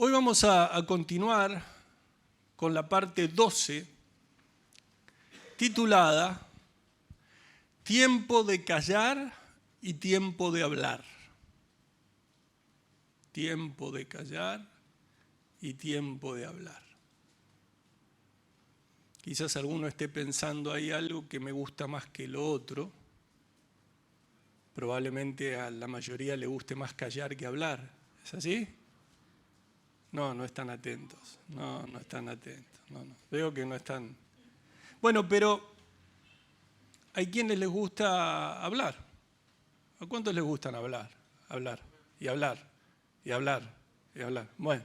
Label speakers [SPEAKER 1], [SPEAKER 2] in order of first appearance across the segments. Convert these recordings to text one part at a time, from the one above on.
[SPEAKER 1] Hoy vamos a continuar con la parte 12, titulada Tiempo de callar y tiempo de hablar. Tiempo de callar y tiempo de hablar. Quizás alguno esté pensando, hay algo que me gusta más que lo otro. Probablemente a la mayoría le guste más callar que hablar. ¿Es así? No están atentos. No están atentos. No. Veo que no están. Bueno, pero hay quienes les gusta hablar. ¿A cuántos les gustan hablar? Hablar y hablar y hablar y hablar. Bueno,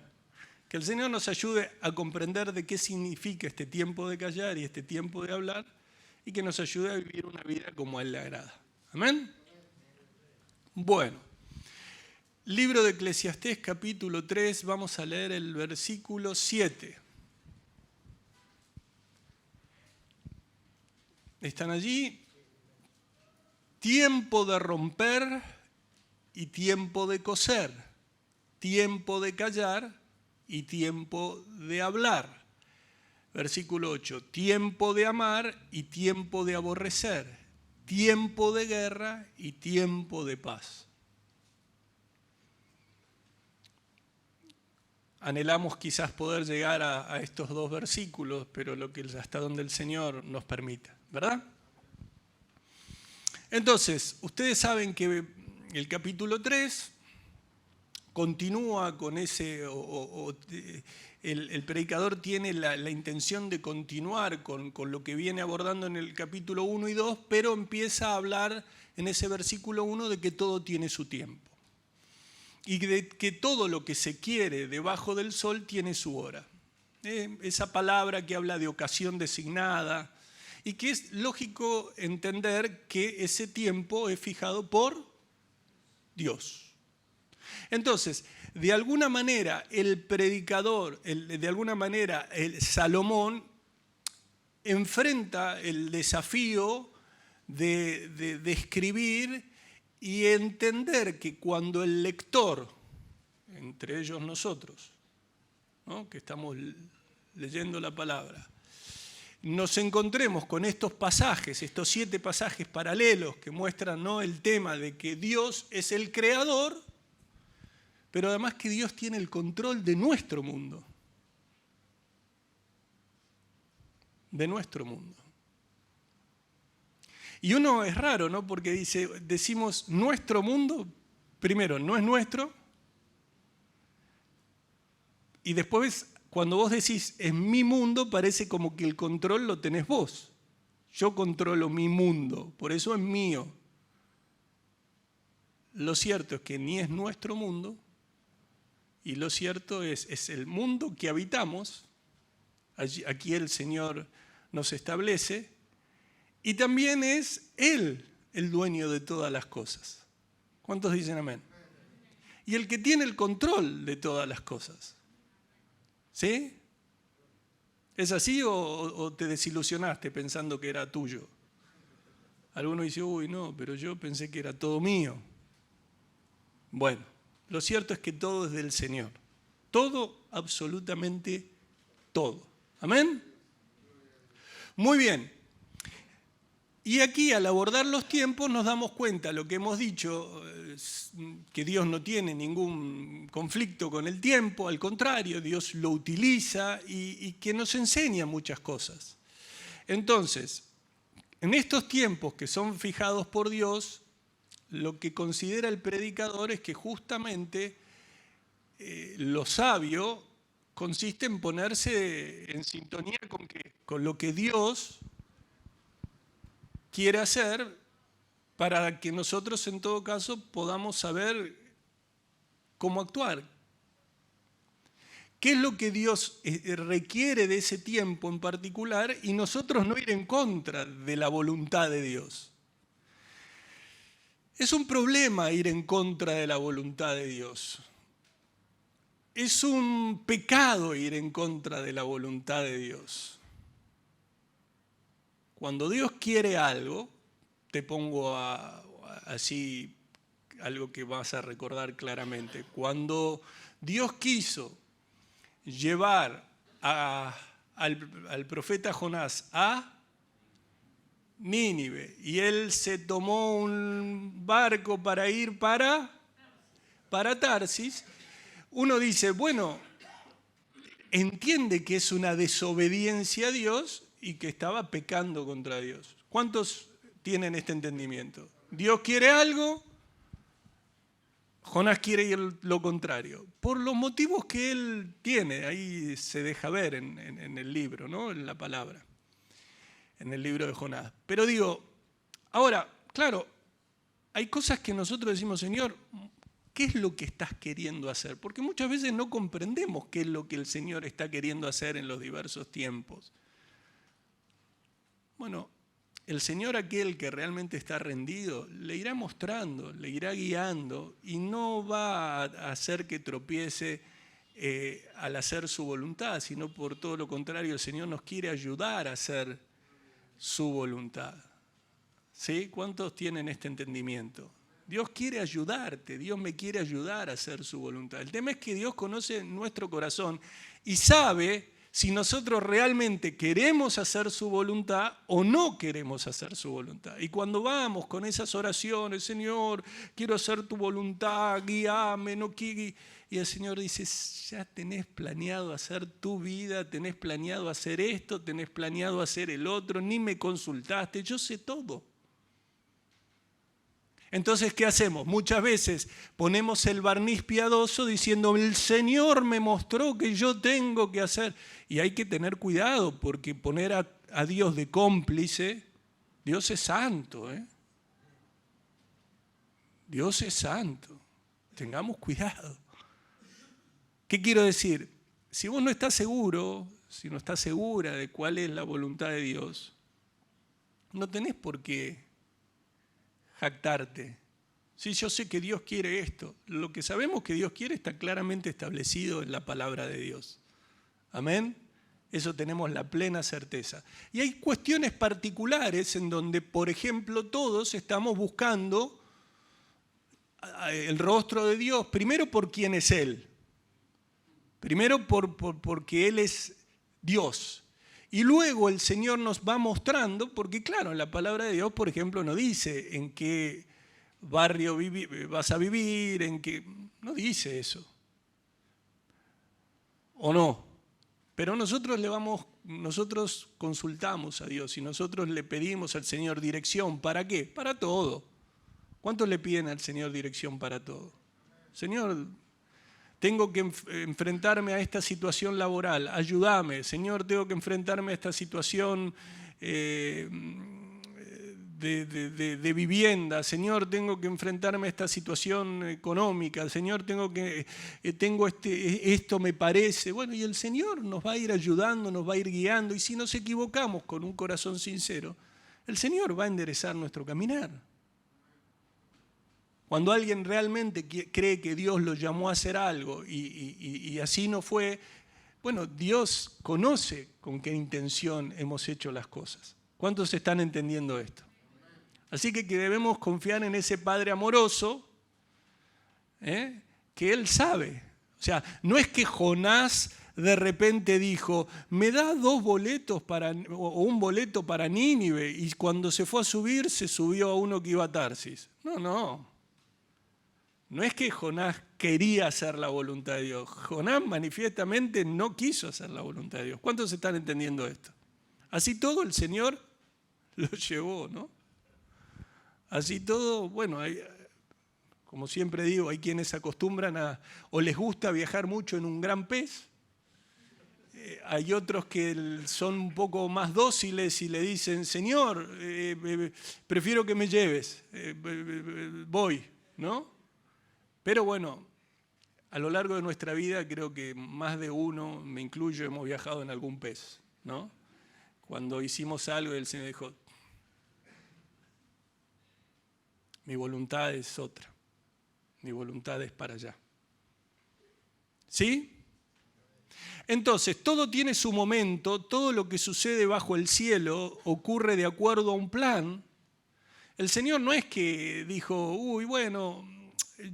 [SPEAKER 1] que el Señor nos ayude a comprender de qué significa este tiempo de callar y este tiempo de hablar y que nos ayude a vivir una vida como a Él le agrada. ¿Amén? Bueno. Libro de Eclesiastés, capítulo 3, vamos a leer el versículo 7. ¿Están allí? Tiempo de romper y tiempo de coser, tiempo de callar y tiempo de hablar. Versículo 8, tiempo de amar y tiempo de aborrecer, tiempo de guerra y tiempo de paz. Anhelamos quizás poder llegar a estos dos versículos, pero hasta donde el Señor nos permita, ¿verdad? Entonces, ustedes saben que el capítulo 3 continúa con ese, el predicador tiene la intención de continuar con lo que viene abordando en el capítulo 1 y 2, pero empieza a hablar en ese versículo 1 de que todo tiene su tiempo. Y de que todo lo que se quiere debajo del sol tiene su hora. Esa palabra que habla de ocasión designada y que es lógico entender que ese tiempo es fijado por Dios. Entonces, de alguna manera el predicador, el Salomón, enfrenta el desafío de escribir y entender que cuando el lector, entre ellos nosotros, ¿no?, que estamos leyendo la palabra, nos encontremos con estos pasajes, estos 7 pasajes paralelos que muestran, ¿no?, el tema de que Dios es el creador, pero además que Dios tiene el control de nuestro mundo. De nuestro mundo. Y uno es raro, ¿no? Porque decimos nuestro mundo, primero no es nuestro, y después cuando vos decís es mi mundo, parece como que el control lo tenés vos. Yo controlo mi mundo, por eso es mío. Lo cierto es que ni es nuestro mundo, y lo cierto es el mundo que habitamos, aquí el Señor nos establece, y también es Él el dueño de todas las cosas. ¿Cuántos dicen amén? Y el que tiene el control de todas las cosas. ¿Sí? ¿Es así o te desilusionaste pensando que era tuyo? Alguno dice, uy, no, pero yo pensé que era todo mío. Bueno, lo cierto es que todo es del Señor. Todo, absolutamente todo. ¿Amén? Muy bien. Y aquí, al abordar los tiempos, nos damos cuenta, lo que hemos dicho, que Dios no tiene ningún conflicto con el tiempo, al contrario, Dios lo utiliza y que nos enseña muchas cosas. Entonces, en estos tiempos que son fijados por Dios, lo que considera el predicador es que justamente lo sabio consiste en ponerse en sintonía con lo que Dios quiere hacer para que nosotros en todo caso podamos saber cómo actuar. ¿Qué es lo que Dios requiere de ese tiempo en particular y nosotros no ir en contra de la voluntad de Dios? Es un problema ir en contra de la voluntad de Dios. Es un pecado ir en contra de la voluntad de Dios. Cuando Dios quiere algo, te pongo así algo que vas a recordar claramente. Cuando Dios quiso llevar al profeta Jonás a Nínive, y él se tomó un barco para ir para Tarsis, uno dice, bueno, entiende que es una desobediencia a Dios y que estaba pecando contra Dios. ¿Cuántos tienen este entendimiento? Dios quiere algo, Jonás quiere ir lo contrario. Por los motivos que él tiene, ahí se deja ver en el libro, ¿no? En la palabra, en el libro de Jonás. Pero digo, ahora, claro, hay cosas que nosotros decimos, Señor, ¿qué es lo que estás queriendo hacer? Porque muchas veces no comprendemos qué es lo que el Señor está queriendo hacer en los diversos tiempos. Bueno, el Señor, aquel que realmente está rendido, le irá mostrando, le irá guiando y no va a hacer que tropiece al hacer su voluntad, sino por todo lo contrario, el Señor nos quiere ayudar a hacer su voluntad. ¿Sí? ¿Cuántos tienen este entendimiento? Dios quiere ayudarte, Dios me quiere ayudar a hacer su voluntad. El tema es que Dios conoce nuestro corazón y sabe si nosotros realmente queremos hacer su voluntad o no queremos hacer su voluntad. Y cuando vamos con esas oraciones, Señor, quiero hacer tu voluntad, guíame, no quiero... Y el Señor dice, ya tenés planeado hacer tu vida, tenés planeado hacer esto, tenés planeado hacer el otro, ni me consultaste, yo sé todo. Entonces, ¿qué hacemos? Muchas veces ponemos el barniz piadoso diciendo, el Señor me mostró que yo tengo que hacer. Y hay que tener cuidado porque poner a Dios de cómplice, Dios es santo, ¿eh? Dios es santo. Tengamos cuidado. ¿Qué quiero decir? Si vos no estás seguro, si no estás segura de cuál es la voluntad de Dios, no tenés por qué jactarte. Sí, yo sé que Dios quiere esto. Lo que sabemos que Dios quiere está claramente establecido en la palabra de Dios. Amén. Eso tenemos la plena certeza. Y hay cuestiones particulares en donde, por ejemplo, todos estamos buscando el rostro de Dios, primero por quién es Él. Primero porque Él es Dios. Y luego el Señor nos va mostrando, porque claro, en la palabra de Dios, por ejemplo, no dice en qué barrio vas a vivir, en qué... No dice eso. ¿O no? Pero nosotros consultamos a Dios y nosotros le pedimos al Señor dirección. ¿Para qué? Para todo. ¿Cuántos le piden al Señor dirección para todo? Señor, tengo que enfrentarme a esta situación laboral, ayúdame. Señor, tengo que enfrentarme a esta situación de vivienda. Señor, tengo que enfrentarme a esta situación económica. Señor, tengo esto me parece. Bueno, y el Señor nos va a ir ayudando, nos va a ir guiando. Y si nos equivocamos con un corazón sincero, el Señor va a enderezar nuestro caminar. Cuando alguien realmente cree que Dios lo llamó a hacer algo y así no fue, bueno, Dios conoce con qué intención hemos hecho las cosas. ¿Cuántos están entendiendo esto? Así que debemos confiar en ese Padre amoroso, que Él sabe. O sea, no es que Jonás de repente dijo, me da 2 boletos o un boleto para Nínive, y cuando se fue a subir, se subió a uno que iba a Tarsis. No. No es que Jonás quería hacer la voluntad de Dios. Jonás manifiestamente no quiso hacer la voluntad de Dios. ¿Cuántos están entendiendo esto? Así todo el Señor lo llevó, ¿no? Así todo, bueno, como siempre digo, hay quienes acostumbran o les gusta viajar mucho en un gran pez. Hay otros que son un poco más dóciles y le dicen, Señor, prefiero que me lleves, voy, ¿no? Pero bueno, a lo largo de nuestra vida creo que más de uno, me incluyo, hemos viajado en algún pez, ¿no? Cuando hicimos algo el Señor dijo, mi voluntad es otra, mi voluntad es para allá. ¿Sí? Entonces, todo tiene su momento, todo lo que sucede bajo el cielo ocurre de acuerdo a un plan. El Señor no es que dijo, bueno,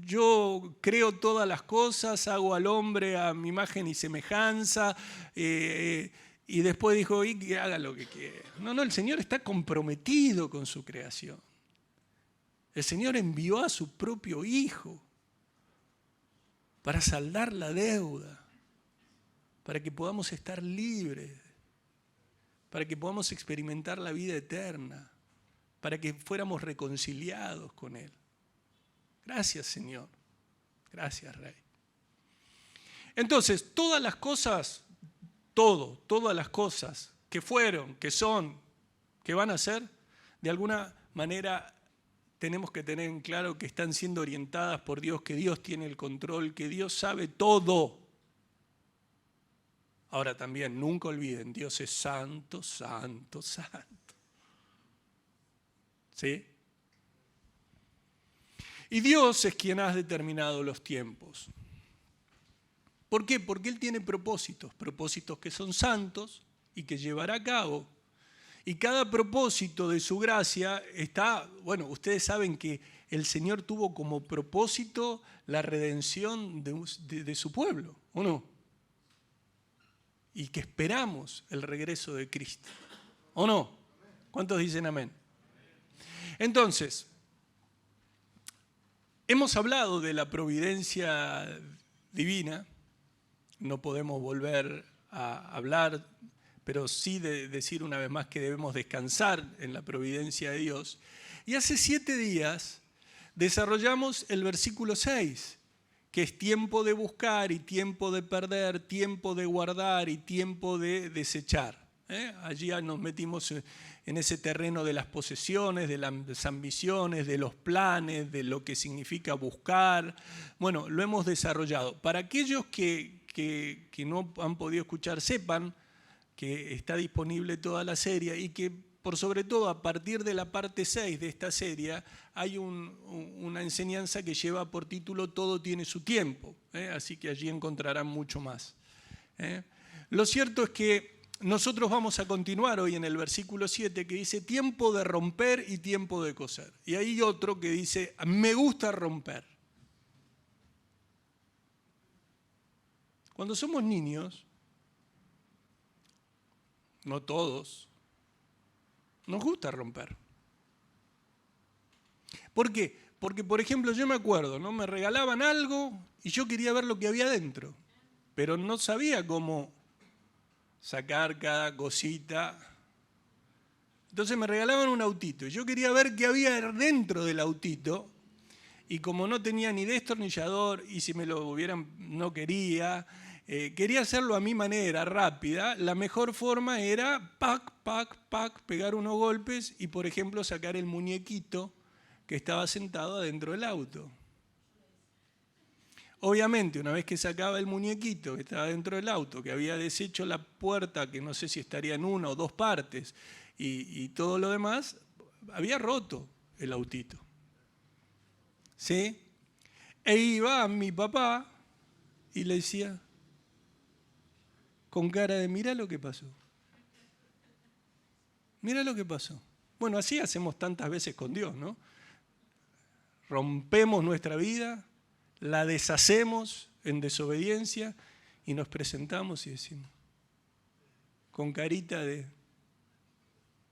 [SPEAKER 1] yo creo todas las cosas, hago al hombre a mi imagen y semejanza, y después dijo, y que haga lo que quiera. No, el Señor está comprometido con su creación. El Señor envió a su propio Hijo para saldar la deuda, para que podamos estar libres, para que podamos experimentar la vida eterna, para que fuéramos reconciliados con Él. Gracias, Señor. Gracias, Rey. Entonces, todas las cosas, todas las cosas que fueron, que son, que van a ser, de alguna manera tenemos que tener en claro que están siendo orientadas por Dios, que Dios tiene el control, que Dios sabe todo. Ahora también, nunca olviden, Dios es santo, santo, santo. ¿Sí? Y Dios es quien ha determinado los tiempos. ¿Por qué? Porque Él tiene propósitos que son santos y que llevará a cabo. Y cada propósito de su gracia está, bueno, ustedes saben que el Señor tuvo como propósito la redención de su pueblo, ¿o no? Y que esperamos el regreso de Cristo, ¿o no? ¿Cuántos dicen amén? Entonces, hemos hablado de la providencia divina, no podemos volver a hablar, pero sí de decir una vez más que debemos descansar en la providencia de Dios. Y hace 7 días desarrollamos el versículo 6, que es tiempo de buscar y tiempo de perder, tiempo de guardar y tiempo de desechar. Allí nos metimos en ese terreno de las posesiones, de las ambiciones, de los planes, de lo que significa buscar. Bueno, lo hemos desarrollado. Para aquellos que no han podido escuchar, sepan que está disponible toda la serie y que por sobre todo a partir de la parte 6 de esta serie hay una enseñanza que lleva por título Todo tiene su tiempo, así que allí encontrarán mucho más. Lo cierto es que nosotros vamos a continuar hoy en el versículo 7 que dice tiempo de romper y tiempo de coser. Y hay otro que dice me gusta romper. Cuando somos niños, no todos, nos gusta romper. ¿Por qué? Porque, por ejemplo, yo me acuerdo, ¿no? Me regalaban algo y yo quería ver lo que había dentro, pero no sabía cómo sacar cada cosita. Entonces me regalaban un autito y yo quería ver qué había dentro del autito y como no tenía ni destornillador y si me lo hubieran no quería hacerlo a mi manera, rápida, la mejor forma era pegar unos golpes y, por ejemplo, sacar el muñequito que estaba sentado adentro del auto. Obviamente, una vez que sacaba el muñequito que estaba dentro del auto, que había deshecho la puerta, que no sé si estaría en 1 o 2 partes, y todo lo demás, había roto el autito. ¿Sí? E iba a mi papá y le decía, con cara de mira lo que pasó. Mira lo que pasó. Bueno, así hacemos tantas veces con Dios, ¿no? Rompemos nuestra vida, la deshacemos en desobediencia y nos presentamos y decimos, con carita de,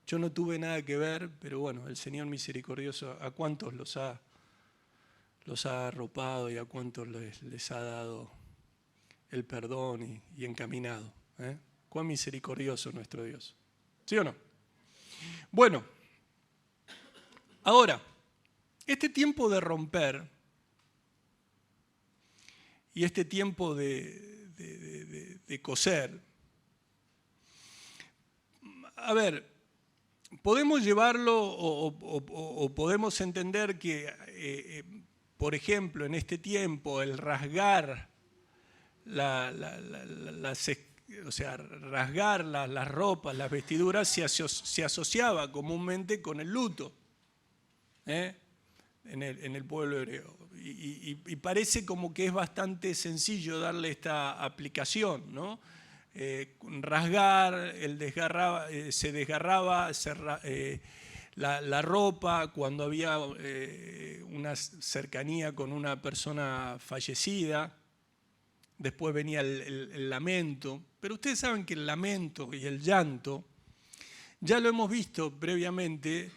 [SPEAKER 1] yo no tuve nada que ver, pero bueno, el Señor misericordioso, ¿a cuántos los ha arropado y a cuántos les ha dado el perdón y encaminado? Cuán misericordioso nuestro Dios. ¿Sí o no? Bueno, ahora, este tiempo de romper y este tiempo de coser, a ver, podemos llevarlo o podemos entender que, por ejemplo, en este tiempo, el rasgar rasgar las ropas, las vestiduras, se asociaba comúnmente con el luto en el pueblo hebreo. Y parece como que es bastante sencillo darle esta aplicación, ¿no? Rasgar, se desgarraba la ropa, cuando había una cercanía con una persona fallecida. Después venía el lamento. Pero ustedes saben que el lamento y el llanto, ya lo hemos visto previamente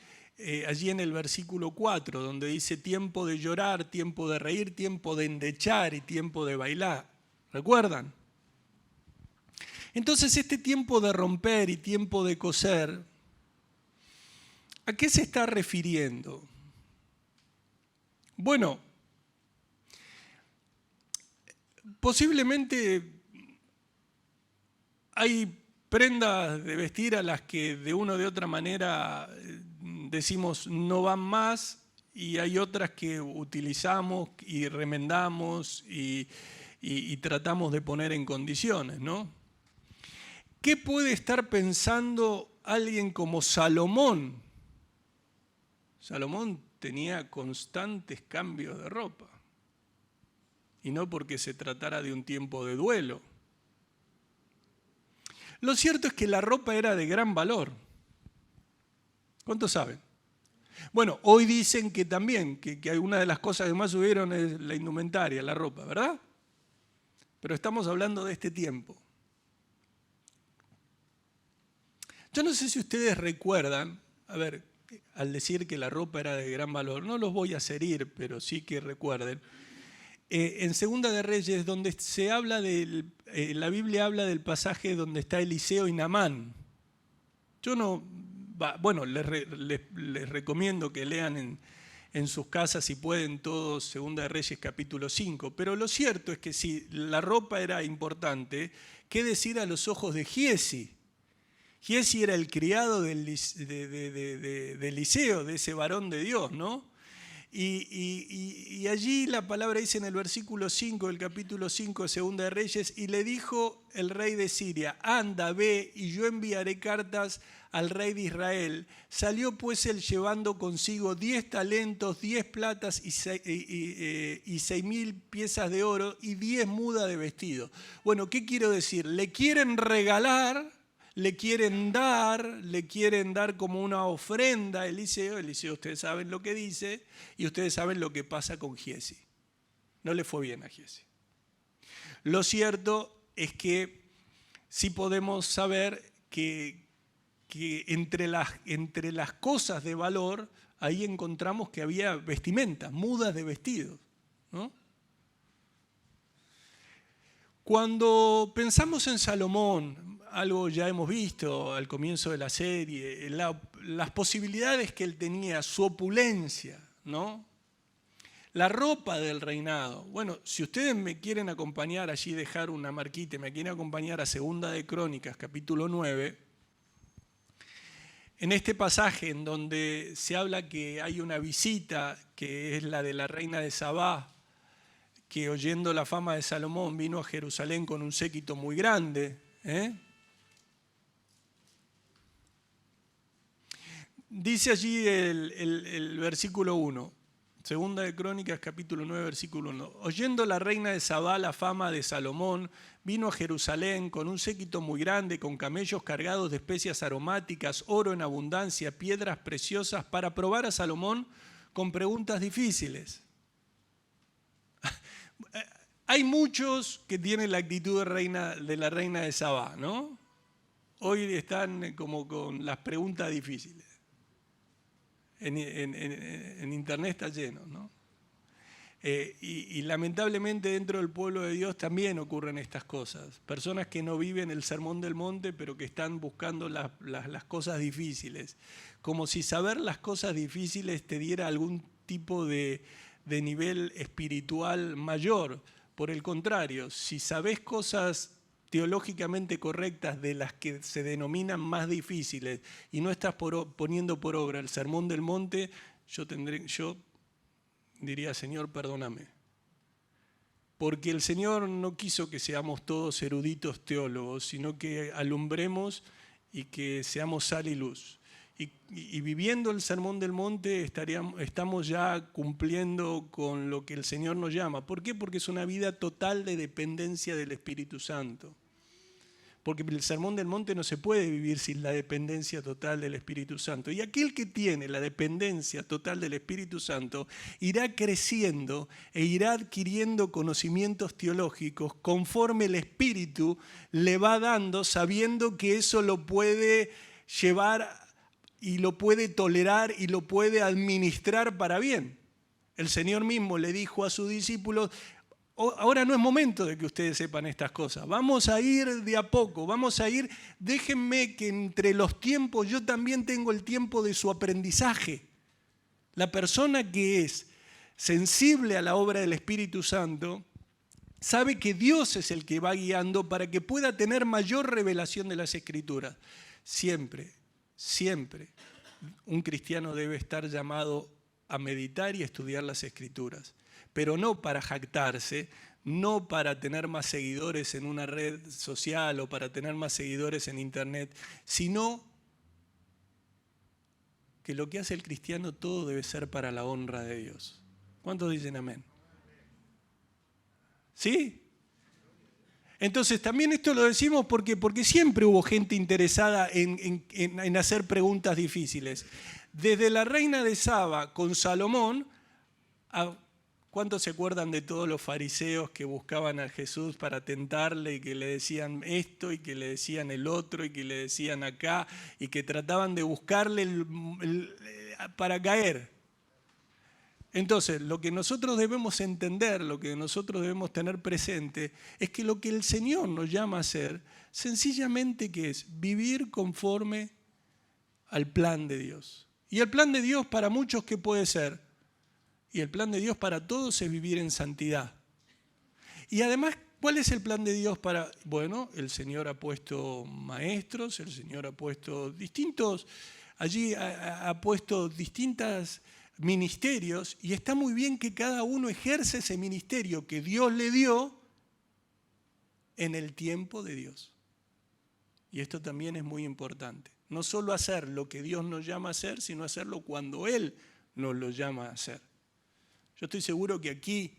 [SPEAKER 1] allí en el versículo 4, donde dice tiempo de llorar, tiempo de reír, tiempo de endechar y tiempo de bailar. ¿Recuerdan? Entonces este tiempo de romper y tiempo de coser, ¿a qué se está refiriendo? Bueno, posiblemente hay prendas de vestir a las que de una o de otra manera decimos no van más, y hay otras que utilizamos y remendamos y tratamos de poner en condiciones, ¿no? ¿Qué puede estar pensando alguien como Salomón? Salomón tenía constantes cambios de ropa, y no porque se tratara de un tiempo de duelo. Lo cierto es que la ropa era de gran valor. ¿Cuántos saben? Bueno, hoy dicen que también, que una de las cosas que más subieron es la indumentaria, la ropa, ¿verdad? Pero estamos hablando de este tiempo. Yo no sé si ustedes recuerdan, a ver, al decir que la ropa era de gran valor, no los voy a hacer ir, pero sí que recuerden. En Segunda de Reyes, donde se habla la Biblia habla del pasaje donde está Eliseo y Naamán. Yo no, bueno, les recomiendo que lean en sus casas, si pueden, todos Segunda de Reyes capítulo 5, pero lo cierto es que si la ropa era importante, ¿qué decir a los ojos de Giezi? Giezi era el criado de Eliseo, de ese varón de Dios, ¿no? Y allí la palabra dice en el versículo 5 del capítulo 5 de Segunda de Reyes, y le dijo el rey de Siria, anda, ve, y yo enviaré cartas al rey de Israel. Salió pues él llevando consigo 10 talentos, 10 platas y 6.000 piezas de oro y 10 mudas de vestido. Bueno, ¿qué quiero decir? Le quieren regalar, le quieren dar como una ofrenda a Eliseo. Eliseo, ustedes saben lo que dice, y ustedes saben lo que pasa con Giezi. No le fue bien a Giezi. Lo cierto es que sí podemos saber que entre las cosas de valor, ahí encontramos que había vestimentas, mudas de vestidos, ¿no? Cuando pensamos en Salomón, algo ya hemos visto al comienzo de la serie, las posibilidades que él tenía, su opulencia, ¿no? La ropa del reinado. Bueno, si ustedes me quieren acompañar allí, dejar una marquita, me quieren acompañar a Segunda de Crónicas, capítulo 9, en este pasaje en donde se habla que hay una visita, que es la de la reina de Sabá, que oyendo la fama de Salomón vino a Jerusalén con un séquito muy grande, Dice allí el versículo 1, Segunda de Crónicas, capítulo 9, versículo 1. Oyendo la reina de Sabá la fama de Salomón, vino a Jerusalén con un séquito muy grande, con camellos cargados de especias aromáticas, oro en abundancia, piedras preciosas, para probar a Salomón con preguntas difíciles. Hay muchos que tienen la actitud de la reina de Sabá, ¿no? Hoy están como con las preguntas difíciles. En internet está lleno, ¿no? Y lamentablemente dentro del pueblo de Dios también ocurren estas cosas. Personas que no viven el sermón del monte, pero que están buscando las cosas difíciles. Como si saber las cosas difíciles te diera algún tipo de nivel espiritual mayor. Por el contrario, si sabés cosas teológicamente correctas de las que se denominan más difíciles y no estás poniendo por obra el sermón del monte, yo diría, Señor, perdóname. Porque el Señor no quiso que seamos todos eruditos teólogos, sino que alumbremos y que seamos sal y luz. Y viviendo el sermón del monte estamos ya cumpliendo con lo que el Señor nos llama. ¿Por qué? Porque es una vida total de dependencia del Espíritu Santo. porque el Sermón del Monte no se puede vivir sin la dependencia total del Espíritu Santo. Y aquel que tiene la dependencia total del Espíritu Santo irá creciendo e irá adquiriendo conocimientos teológicos conforme el Espíritu le va dando, sabiendo que eso lo puede llevar y lo puede tolerar y lo puede administrar para bien. El Señor mismo le dijo a sus discípulos: ahora no es momento de que ustedes sepan estas cosas. Vamos a ir de a poco, vamos a ir. Déjenme que entre los tiempos yo también tengo el tiempo de su aprendizaje. La persona que es sensible a la obra del Espíritu Santo sabe que Dios es el que va guiando para que pueda tener mayor revelación de las Escrituras. Siempre, siempre, un cristiano debe estar llamado a meditar y estudiar las Escrituras, pero no para jactarse, no para tener más seguidores en una red social o para tener más seguidores en internet, sino que lo que hace el cristiano todo debe ser para la honra de Dios. ¿Cuántos dicen amén? ¿Sí? Entonces también esto lo decimos porque siempre hubo gente interesada en hacer preguntas difíciles. Desde la reina de Saba con Salomón, ¿cuántos se acuerdan de todos los fariseos que buscaban a Jesús para tentarle y que le decían esto y que le decían el otro y que le decían acá y que trataban de buscarle para caer? Entonces, lo que nosotros debemos entender, lo que nosotros debemos tener presente, es que lo que el Señor nos llama a hacer, sencillamente que es vivir conforme al plan de Dios. Y el plan de Dios para muchos, ¿qué puede ser? Y el plan de Dios para todos es vivir en santidad. Y además, ¿cuál es el plan de Dios para...? Bueno, el Señor ha puesto maestros, el Señor ha puesto distintos... Allí ha puesto distintos ministerios y está muy bien que cada uno ejerce ese ministerio que Dios le dio en el tiempo de Dios. Y esto también es muy importante. No solo hacer lo que Dios nos llama a hacer, sino hacerlo cuando Él nos lo llama a hacer. Yo estoy seguro que aquí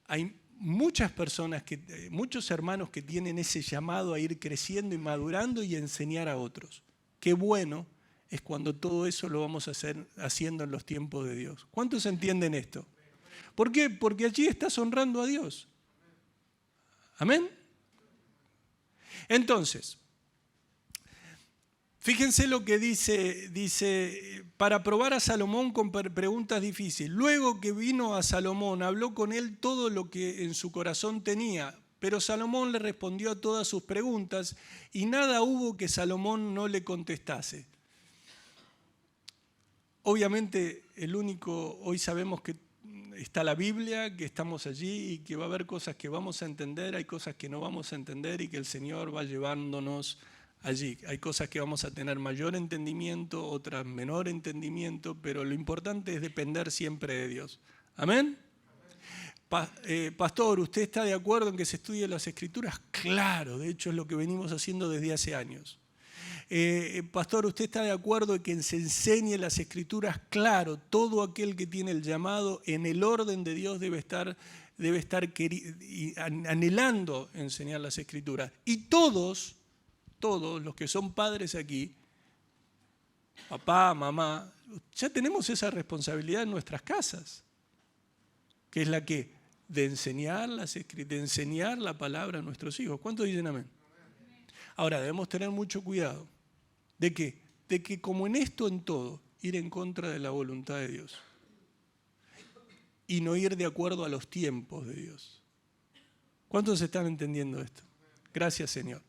[SPEAKER 1] hay muchas personas, muchos hermanos que tienen ese llamado a ir creciendo y madurando y a enseñar a otros. Qué bueno es cuando todo eso lo vamos a hacer haciendo en los tiempos de Dios. ¿Cuántos entienden esto? ¿Por qué? Porque allí estás honrando a Dios. ¿Amén? Entonces, fíjense lo que dice, para probar a Salomón con preguntas difíciles. Luego que vino a Salomón, habló con él todo lo que en su corazón tenía, pero Salomón le respondió a todas sus preguntas y nada hubo que Salomón no le contestase. Obviamente, hoy sabemos que está la Biblia, que estamos allí y que va a haber cosas que vamos a entender, hay cosas que no vamos a entender y que el Señor va llevándonos allí. Hay cosas que vamos a tener mayor entendimiento, otras menor entendimiento, pero lo importante es depender siempre de Dios. ¿Amén? Pastor, ¿usted está de acuerdo en que se estudien las Escrituras? Claro, de hecho es lo que venimos haciendo desde hace años. Pastor, ¿usted está de acuerdo en que se enseñe las Escrituras? Claro, todo aquel que tiene el llamado en el orden de Dios debe estar anhelando enseñar las Escrituras. Y todos los que son padres aquí, papá, mamá, ya tenemos esa responsabilidad en nuestras casas, que es la que de enseñar la palabra a nuestros hijos. ¿Cuántos dicen amén? Ahora, debemos tener mucho cuidado. ¿De qué? De que como en esto, en todo, ir en contra de la voluntad de Dios. Y no ir de acuerdo a los tiempos de Dios. ¿Cuántos están entendiendo esto? Gracias, Señor.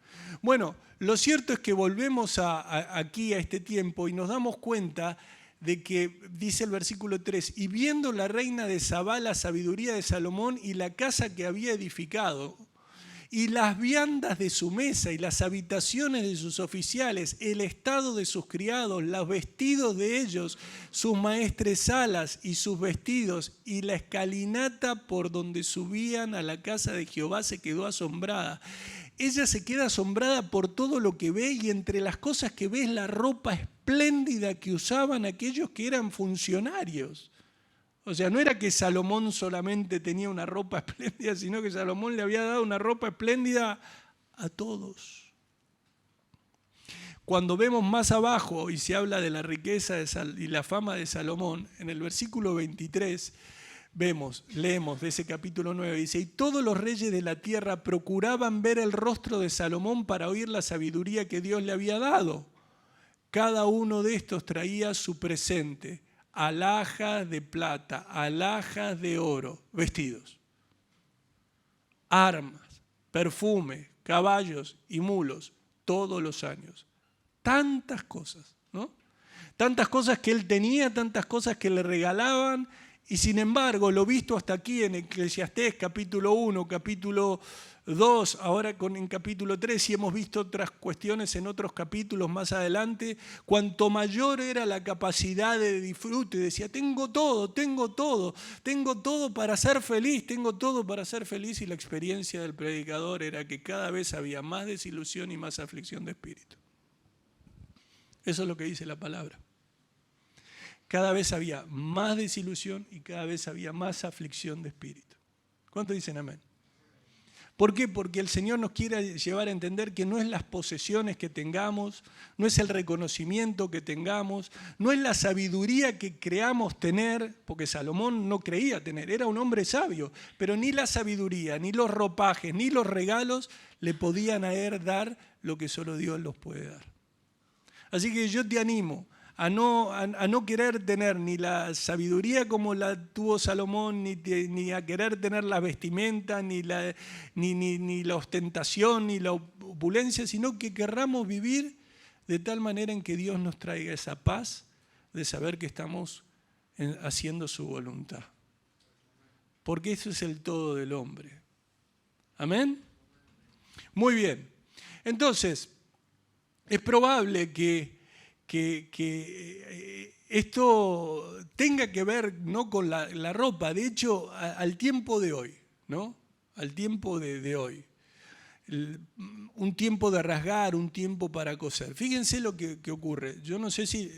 [SPEAKER 1] Bueno, lo cierto es que volvemos aquí a este tiempo y nos damos cuenta de que, dice el versículo 3, y viendo la reina de Sabá la sabiduría de Salomón y la casa que había edificado, y las viandas de su mesa y las habitaciones de sus oficiales, el estado de sus criados, los vestidos de ellos, sus maestresalas y sus vestidos, y la escalinata por donde subían a la casa de Jehová, se quedó asombrada. Ella se queda asombrada por todo lo que ve y entre las cosas que ve es la ropa espléndida que usaban aquellos que eran funcionarios. O sea, no era que Salomón solamente tenía una ropa espléndida, sino que Salomón le había dado una ropa espléndida a todos. Cuando vemos más abajo y se habla de la riqueza y la fama de Salomón, en el versículo 23 leemos de ese capítulo 9, dice: y todos los reyes de la tierra procuraban ver el rostro de Salomón para oír la sabiduría que Dios le había dado. Cada uno de estos traía su presente, alhajas de plata, alhajas de oro, vestidos, armas, perfume, caballos y mulos, todos los años. Tantas cosas, ¿no? Tantas cosas que él tenía, tantas cosas que le regalaban, y sin embargo, lo visto hasta aquí en Eclesiastés, capítulo 1, capítulo 2, ahora en capítulo 3, y hemos visto otras cuestiones en otros capítulos más adelante, cuanto mayor era la capacidad de disfrute, decía: tengo todo para ser feliz, y la experiencia del predicador era que cada vez había más desilusión y más aflicción de espíritu. Eso es lo que dice la palabra. Cada vez había más desilusión y cada vez había más aflicción de espíritu. ¿Cuántos dicen amén? ¿Por qué? Porque el Señor nos quiere llevar a entender que no es las posesiones que tengamos, no es el reconocimiento que tengamos, no es la sabiduría que creamos tener, porque Salomón no creía tener, era un hombre sabio, pero ni la sabiduría, ni los ropajes, ni los regalos le podían a él dar lo que solo Dios los puede dar. Así que yo te animo a no querer tener ni la sabiduría como la tuvo Salomón, ni a querer tener la vestimenta, ni la ostentación, ni la opulencia, sino que querramos vivir de tal manera en que Dios nos traiga esa paz de saber que estamos haciendo su voluntad. Porque eso es el todo del hombre. ¿Amén? Muy bien. Entonces, es probable que esto tenga que ver no con la ropa, de hecho al tiempo de hoy, ¿no? Al tiempo de hoy. Un tiempo de rasgar, un tiempo para coser. Fíjense lo que ocurre. Yo no sé si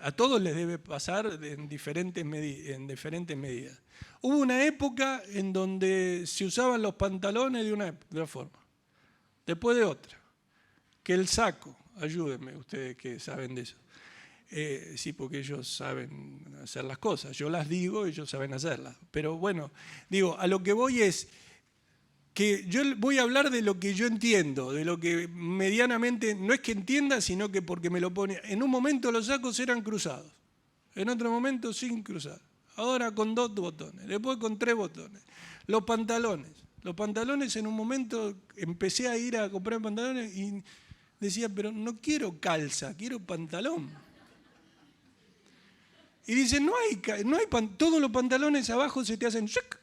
[SPEAKER 1] a todos les debe pasar en diferentes medidas. Hubo una época en donde se usaban los pantalones de una forma, después de otra. Que el saco, ayúdenme ustedes que saben de eso. Sí, porque ellos saben hacer las cosas. Yo las digo, ellos saben hacerlas. Pero bueno, digo, a lo que voy es que yo voy a hablar de lo que yo entiendo, de lo que medianamente, no es que entienda, sino que porque me lo pone. En un momento los sacos eran cruzados, en otro momento sin cruzar. Ahora con 2 botones, después con 3 botones. Los pantalones en un momento empecé a ir a comprar pantalones y decía: pero no quiero calza, quiero pantalón. Y dice: no hay todos los pantalones abajo se te hacen ¡shuc!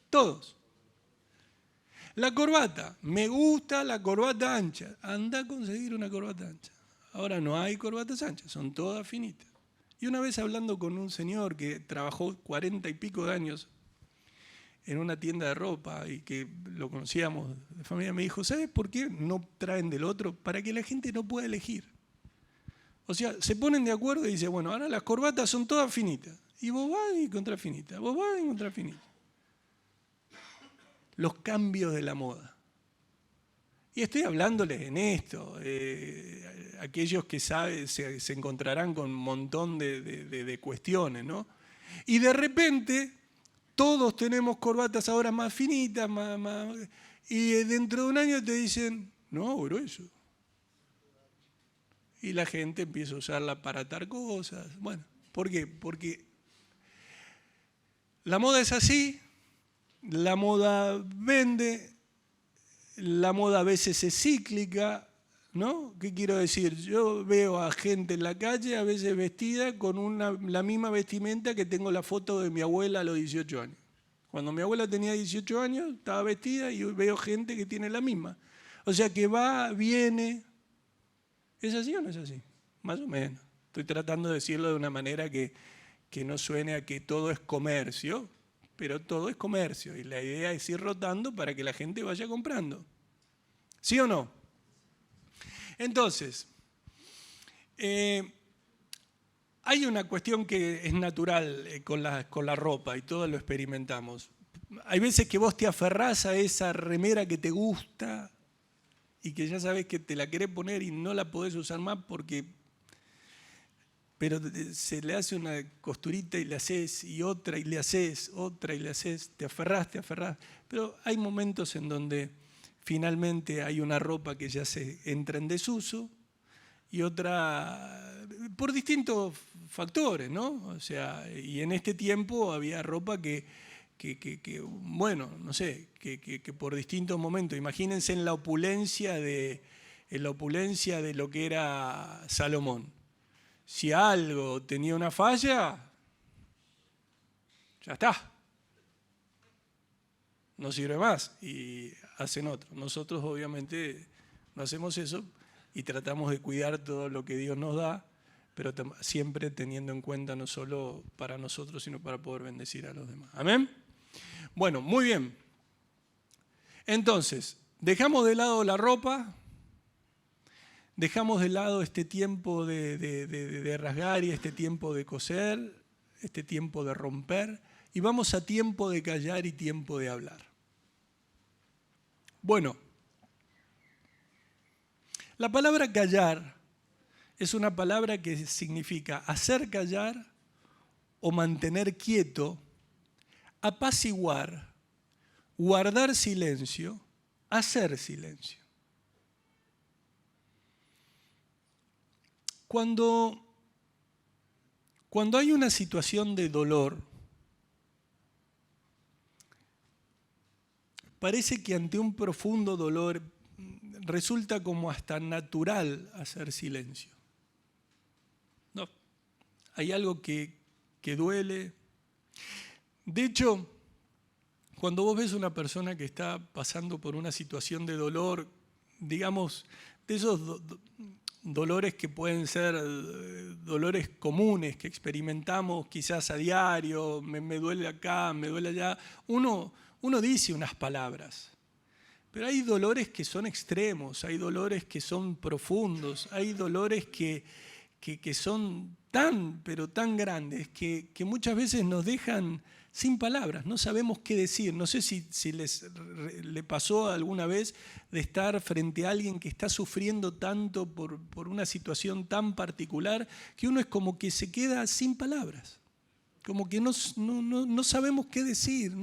[SPEAKER 1] Todos. La corbata, me gusta la corbata ancha. Anda a conseguir una corbata ancha. Ahora no hay corbatas anchas, son todas finitas. Y una vez hablando con un señor que trabajó 40 y pico de años en una tienda de ropa y que lo conocíamos de familia, me dijo: ¿sabes por qué no traen del otro? Para que la gente no pueda elegir. O sea, se ponen de acuerdo y dicen: bueno, ahora las corbatas son todas finitas. Y vos vas y encontrás finitas, vos vas y encontrás finitas. Los cambios de la moda. Y estoy hablándoles en esto. Aquellos que saben se encontrarán con un montón de cuestiones, ¿no? Y de repente todos tenemos corbatas ahora más finitas, y dentro de un año te dicen: no, grueso. Y la gente empieza a usarla para atar cosas. Bueno, ¿por qué? Porque la moda es así, la moda vende, la moda a veces es cíclica, ¿no? ¿Qué quiero decir? Yo veo a gente en la calle a veces vestida con la misma vestimenta que tengo la foto de mi abuela a los 18 años. Cuando mi abuela tenía 18 años estaba vestida y veo gente que tiene la misma. O sea que va, viene. ¿Es así o no es así? Más o menos. Estoy tratando de decirlo de una manera que no suene a que todo es comercio, pero todo es comercio y la idea es ir rotando para que la gente vaya comprando. ¿Sí o no? Entonces, hay una cuestión que es natural con la ropa y todos lo experimentamos. Hay veces que vos te aferrás a esa remera que te gusta y que ya sabés que te la querés poner y no la podés usar más pero se le hace una costurita y le haces, y otra y le haces, otra y le haces, te aferrás. Pero hay momentos en donde finalmente hay una ropa que ya se entra en desuso y otra por distintos factores, ¿no? O sea, y en este tiempo había ropa que bueno, no sé, que por distintos momentos, imagínense en la opulencia de lo que era Salomón. Si algo tenía una falla, ya está. No sirve más y hacen otro. Nosotros obviamente no hacemos eso y tratamos de cuidar todo lo que Dios nos da, pero siempre teniendo en cuenta no solo para nosotros, sino para poder bendecir a los demás. ¿Amén? Bueno, muy bien. Entonces, dejamos de lado la ropa, dejamos de lado este tiempo de rasgar y este tiempo de coser, este tiempo de romper, y vamos a tiempo de callar y tiempo de hablar. Bueno, la palabra callar es una palabra que significa hacer callar o mantener quieto, apaciguar, guardar silencio, hacer silencio. Cuando hay una situación de dolor, parece que ante un profundo dolor resulta como hasta natural hacer silencio. No, hay algo que duele. De hecho, cuando vos ves una persona que está pasando por una situación de dolor, digamos, de esos dolores que pueden ser dolores comunes que experimentamos quizás a diario, me duele acá, me duele allá, uno dice unas palabras, pero hay dolores que son extremos, hay dolores que son profundos, hay dolores que son pero tan grandes que muchas veces nos dejan sin palabras, no sabemos qué decir. No sé si le pasó alguna vez de estar frente a alguien que está sufriendo tanto por una situación tan particular que uno es como que se queda sin palabras, como que no sabemos qué decir,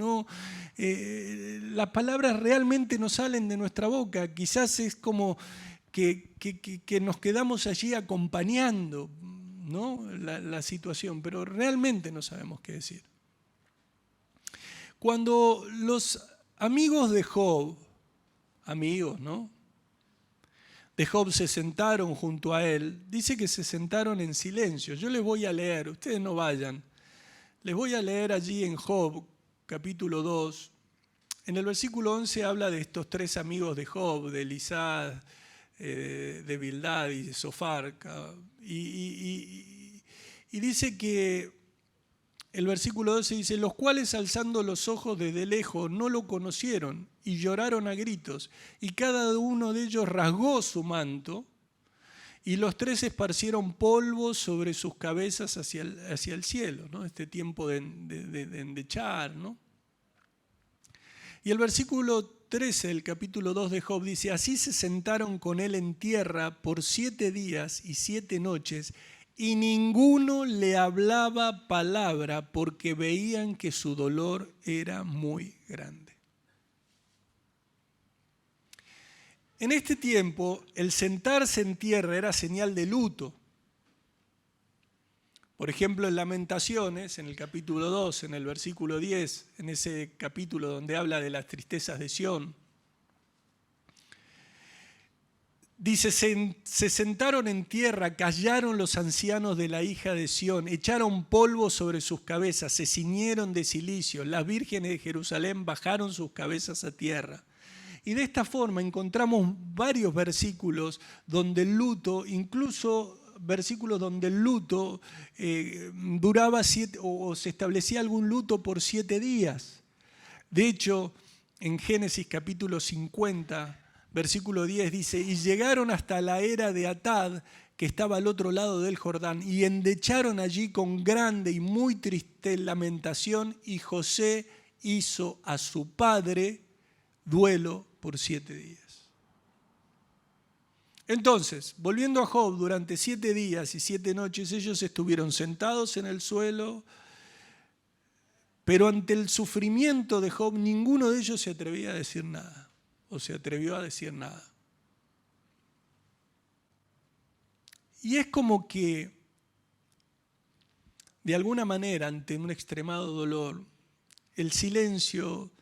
[SPEAKER 1] las palabras realmente no salen de nuestra boca, quizás es como que nos quedamos allí acompañando, ¿no? la situación, pero realmente no sabemos qué decir. Cuando los amigos de Job, ¿no? De Job se sentaron junto a él, dice que se sentaron en silencio. Yo les voy a leer, ustedes no vayan, les voy a leer allí en Job, capítulo 2. En el versículo 11 habla de estos tres amigos de Job, de Elisad, de Bildad y de Zofar. Y dice que el versículo 12 dice, los cuales alzando los ojos desde lejos no lo conocieron y lloraron a gritos, y cada uno de ellos rasgó su manto, y los tres esparcieron polvo sobre sus cabezas hacia el cielo, ¿no? Este tiempo de endechar, ¿no? Y el versículo 13 del capítulo 2 de Job dice, así se sentaron con él en tierra por 7 días y 7 noches, y ninguno le hablaba palabra porque veían que su dolor era muy grande. En este tiempo, el sentarse en tierra era señal de luto. Por ejemplo, en Lamentaciones, en el capítulo 2, en el versículo 10, en ese capítulo donde habla de las tristezas de Sión, dice, se sentaron en tierra, callaron los ancianos de la hija de Sión, echaron polvo sobre sus cabezas, se ciñeron de cilicio, las vírgenes de Jerusalén bajaron sus cabezas a tierra. Y de esta forma encontramos varios versículos donde el luto, incluso versículos donde el luto duraba 7 o se establecía algún luto por 7 días. De hecho, en Génesis capítulo 50, versículo 10 dice, y llegaron hasta la era de Atad, que estaba al otro lado del Jordán, y endecharon allí con grande y muy triste lamentación, y José hizo a su padre duelo por 7 días. Entonces, volviendo a Job, durante 7 días y 7 noches ellos estuvieron sentados en el suelo, pero ante el sufrimiento de Job ninguno de ellos se atrevía a decir nada, o se atrevió a decir nada. Y es como que, de alguna manera, ante un extremado dolor, el silencio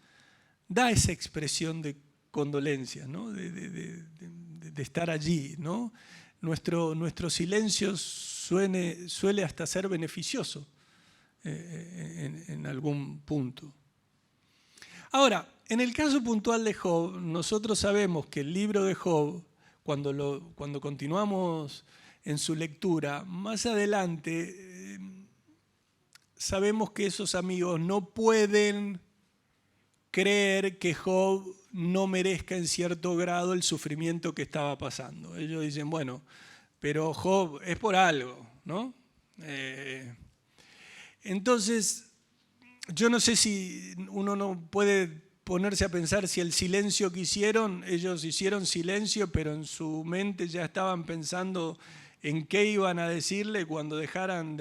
[SPEAKER 1] da esa expresión de condolencia, ¿no? de estar allí, ¿no? Nuestro silencio suele hasta ser beneficioso en algún punto. Ahora, en el caso puntual de Job, nosotros sabemos que el libro de Job, cuando continuamos en su lectura, más adelante sabemos que esos amigos no pueden creer que Job no merezca en cierto grado el sufrimiento que estaba pasando. Ellos dicen, bueno, pero Job es por algo, ¿no? Entonces, yo no sé si uno no puede ponerse a pensar si el silencio que hicieron, ellos hicieron silencio, pero en su mente ya estaban pensando en qué iban a decirle cuando dejaran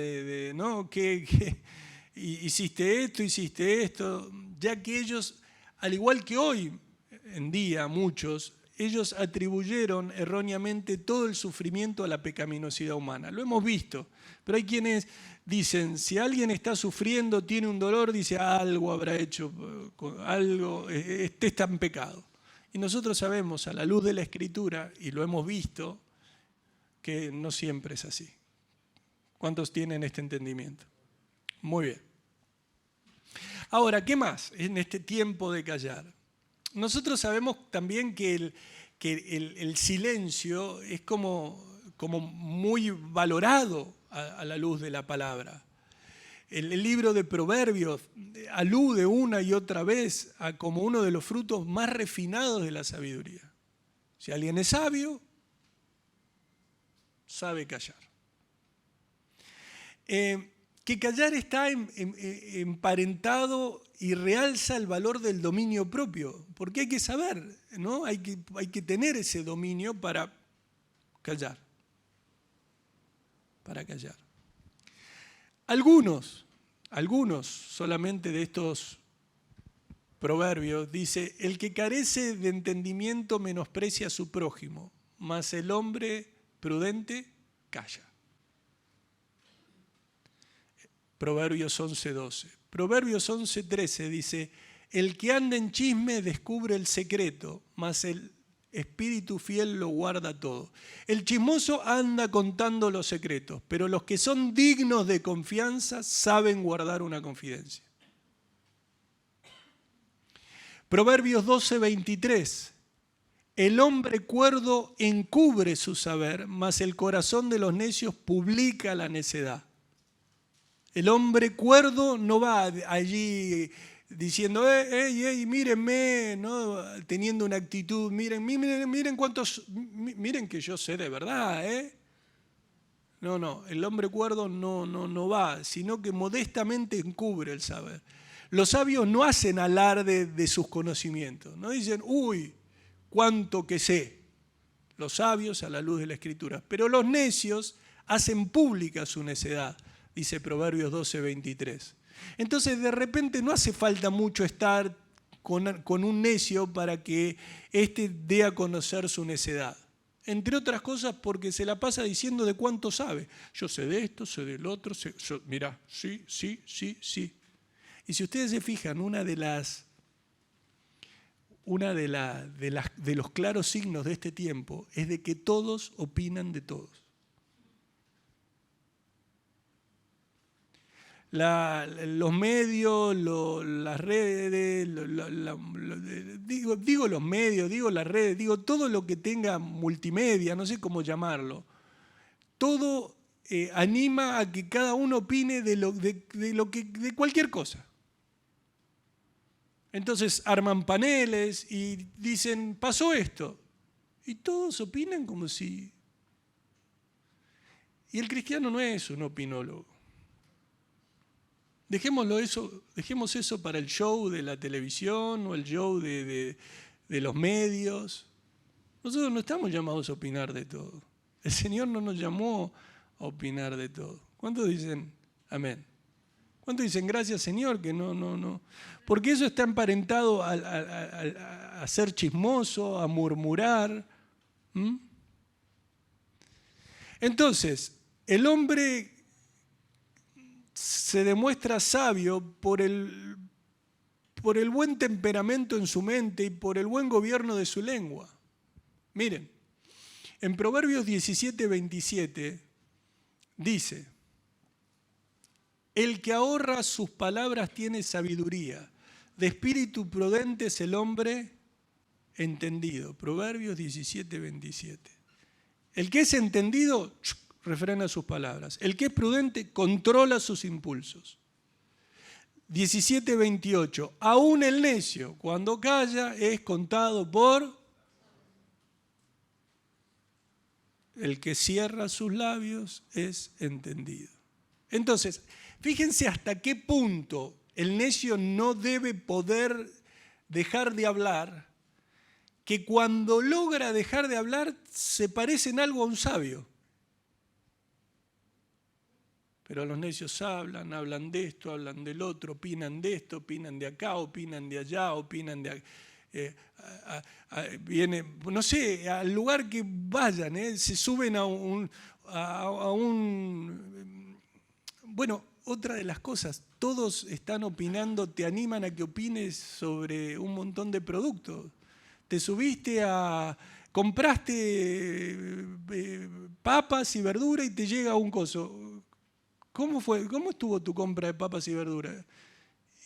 [SPEAKER 1] ¿no? ¿Qué hiciste esto, ya que ellos, al igual que hoy en día muchos, ellos atribuyeron erróneamente todo el sufrimiento a la pecaminosidad humana. Lo hemos visto, pero hay quienes dicen, si alguien está sufriendo, tiene un dolor, dice, algo habrá hecho, algo, está en pecado. Y nosotros sabemos, a la luz de la Escritura, y lo hemos visto, que no siempre es así. ¿Cuántos tienen este entendimiento? Muy bien. Ahora, ¿qué más en este tiempo de callar? Nosotros sabemos también que el silencio es como muy valorado a la luz de la palabra. El libro de Proverbios alude una y otra vez a como uno de los frutos más refinados de la sabiduría. Si alguien es sabio, sabe callar. Que callar está emparentado y realza el valor del dominio propio, porque hay que saber, ¿no? Hay que tener ese dominio para callar. Para callar. Algunos solamente de estos proverbios dice, el que carece de entendimiento menosprecia a su prójimo, mas el hombre prudente calla. Proverbios 11:12. Proverbios 11:13 dice, el que anda en chisme descubre el secreto, mas el espíritu fiel lo guarda todo. El chismoso anda contando los secretos, pero los que son dignos de confianza saben guardar una confidencia. Proverbios 12:23. El hombre cuerdo encubre su saber, mas el corazón de los necios publica la necedad. El hombre cuerdo no va allí diciendo, mírenme, ¿no? Teniendo una actitud, miren que yo sé de verdad, No, el hombre cuerdo no va, sino que modestamente encubre el saber. Los sabios no hacen alarde de sus conocimientos, no dicen, uy, cuánto que sé. Los sabios a la luz de la Escritura, pero los necios hacen pública su necedad, dice Proverbios 12:23. Entonces, de repente no hace falta mucho estar con un necio para que éste dé a conocer su necedad. Entre otras cosas porque se la pasa diciendo de cuánto sabe. Yo sé de esto, sé del otro, mirá, sí. Y si ustedes se fijan, uno de los claros signos de este tiempo es de que todos opinan de todos. Los medios, las redes, digo los medios, digo las redes, digo todo lo que tenga multimedia, no sé cómo llamarlo, todo anima a que cada uno opine de cualquier cosa. Entonces arman paneles y dicen, pasó esto, y todos opinan como si... Y el cristiano no es un opinólogo. Dejemos eso para el show de la televisión o el show de los medios. Nosotros no estamos llamados a opinar de todo. El Señor no nos llamó a opinar de todo. ¿Cuántos dicen amén? ¿Cuántos dicen gracias, Señor? Que no. Porque eso está emparentado a ser chismoso, a murmurar. Entonces, el hombre se demuestra sabio por el buen temperamento en su mente y por el buen gobierno de su lengua. Miren, en Proverbios 17:27 dice: el que ahorra sus palabras tiene sabiduría, de espíritu prudente es el hombre entendido. Proverbios 17:27. El que es entendido refrena sus palabras. El que es prudente controla sus impulsos. 17:28. Aún el necio, cuando calla, es contado por el que cierra sus labios es entendido. Entonces, fíjense hasta qué punto el necio no debe poder dejar de hablar, que cuando logra dejar de hablar se parece en algo a un sabio. Pero los necios hablan de esto, hablan del otro, opinan de esto, opinan de acá, opinan de allá, opinan de no sé, al lugar que vayan, se suben a un... Bueno, otra de las cosas, todos están opinando, te animan a que opines sobre un montón de productos. Te subiste compraste papas y verduras y te llega un coso. ¿Cómo fue? ¿Cómo estuvo tu compra de papas y verduras?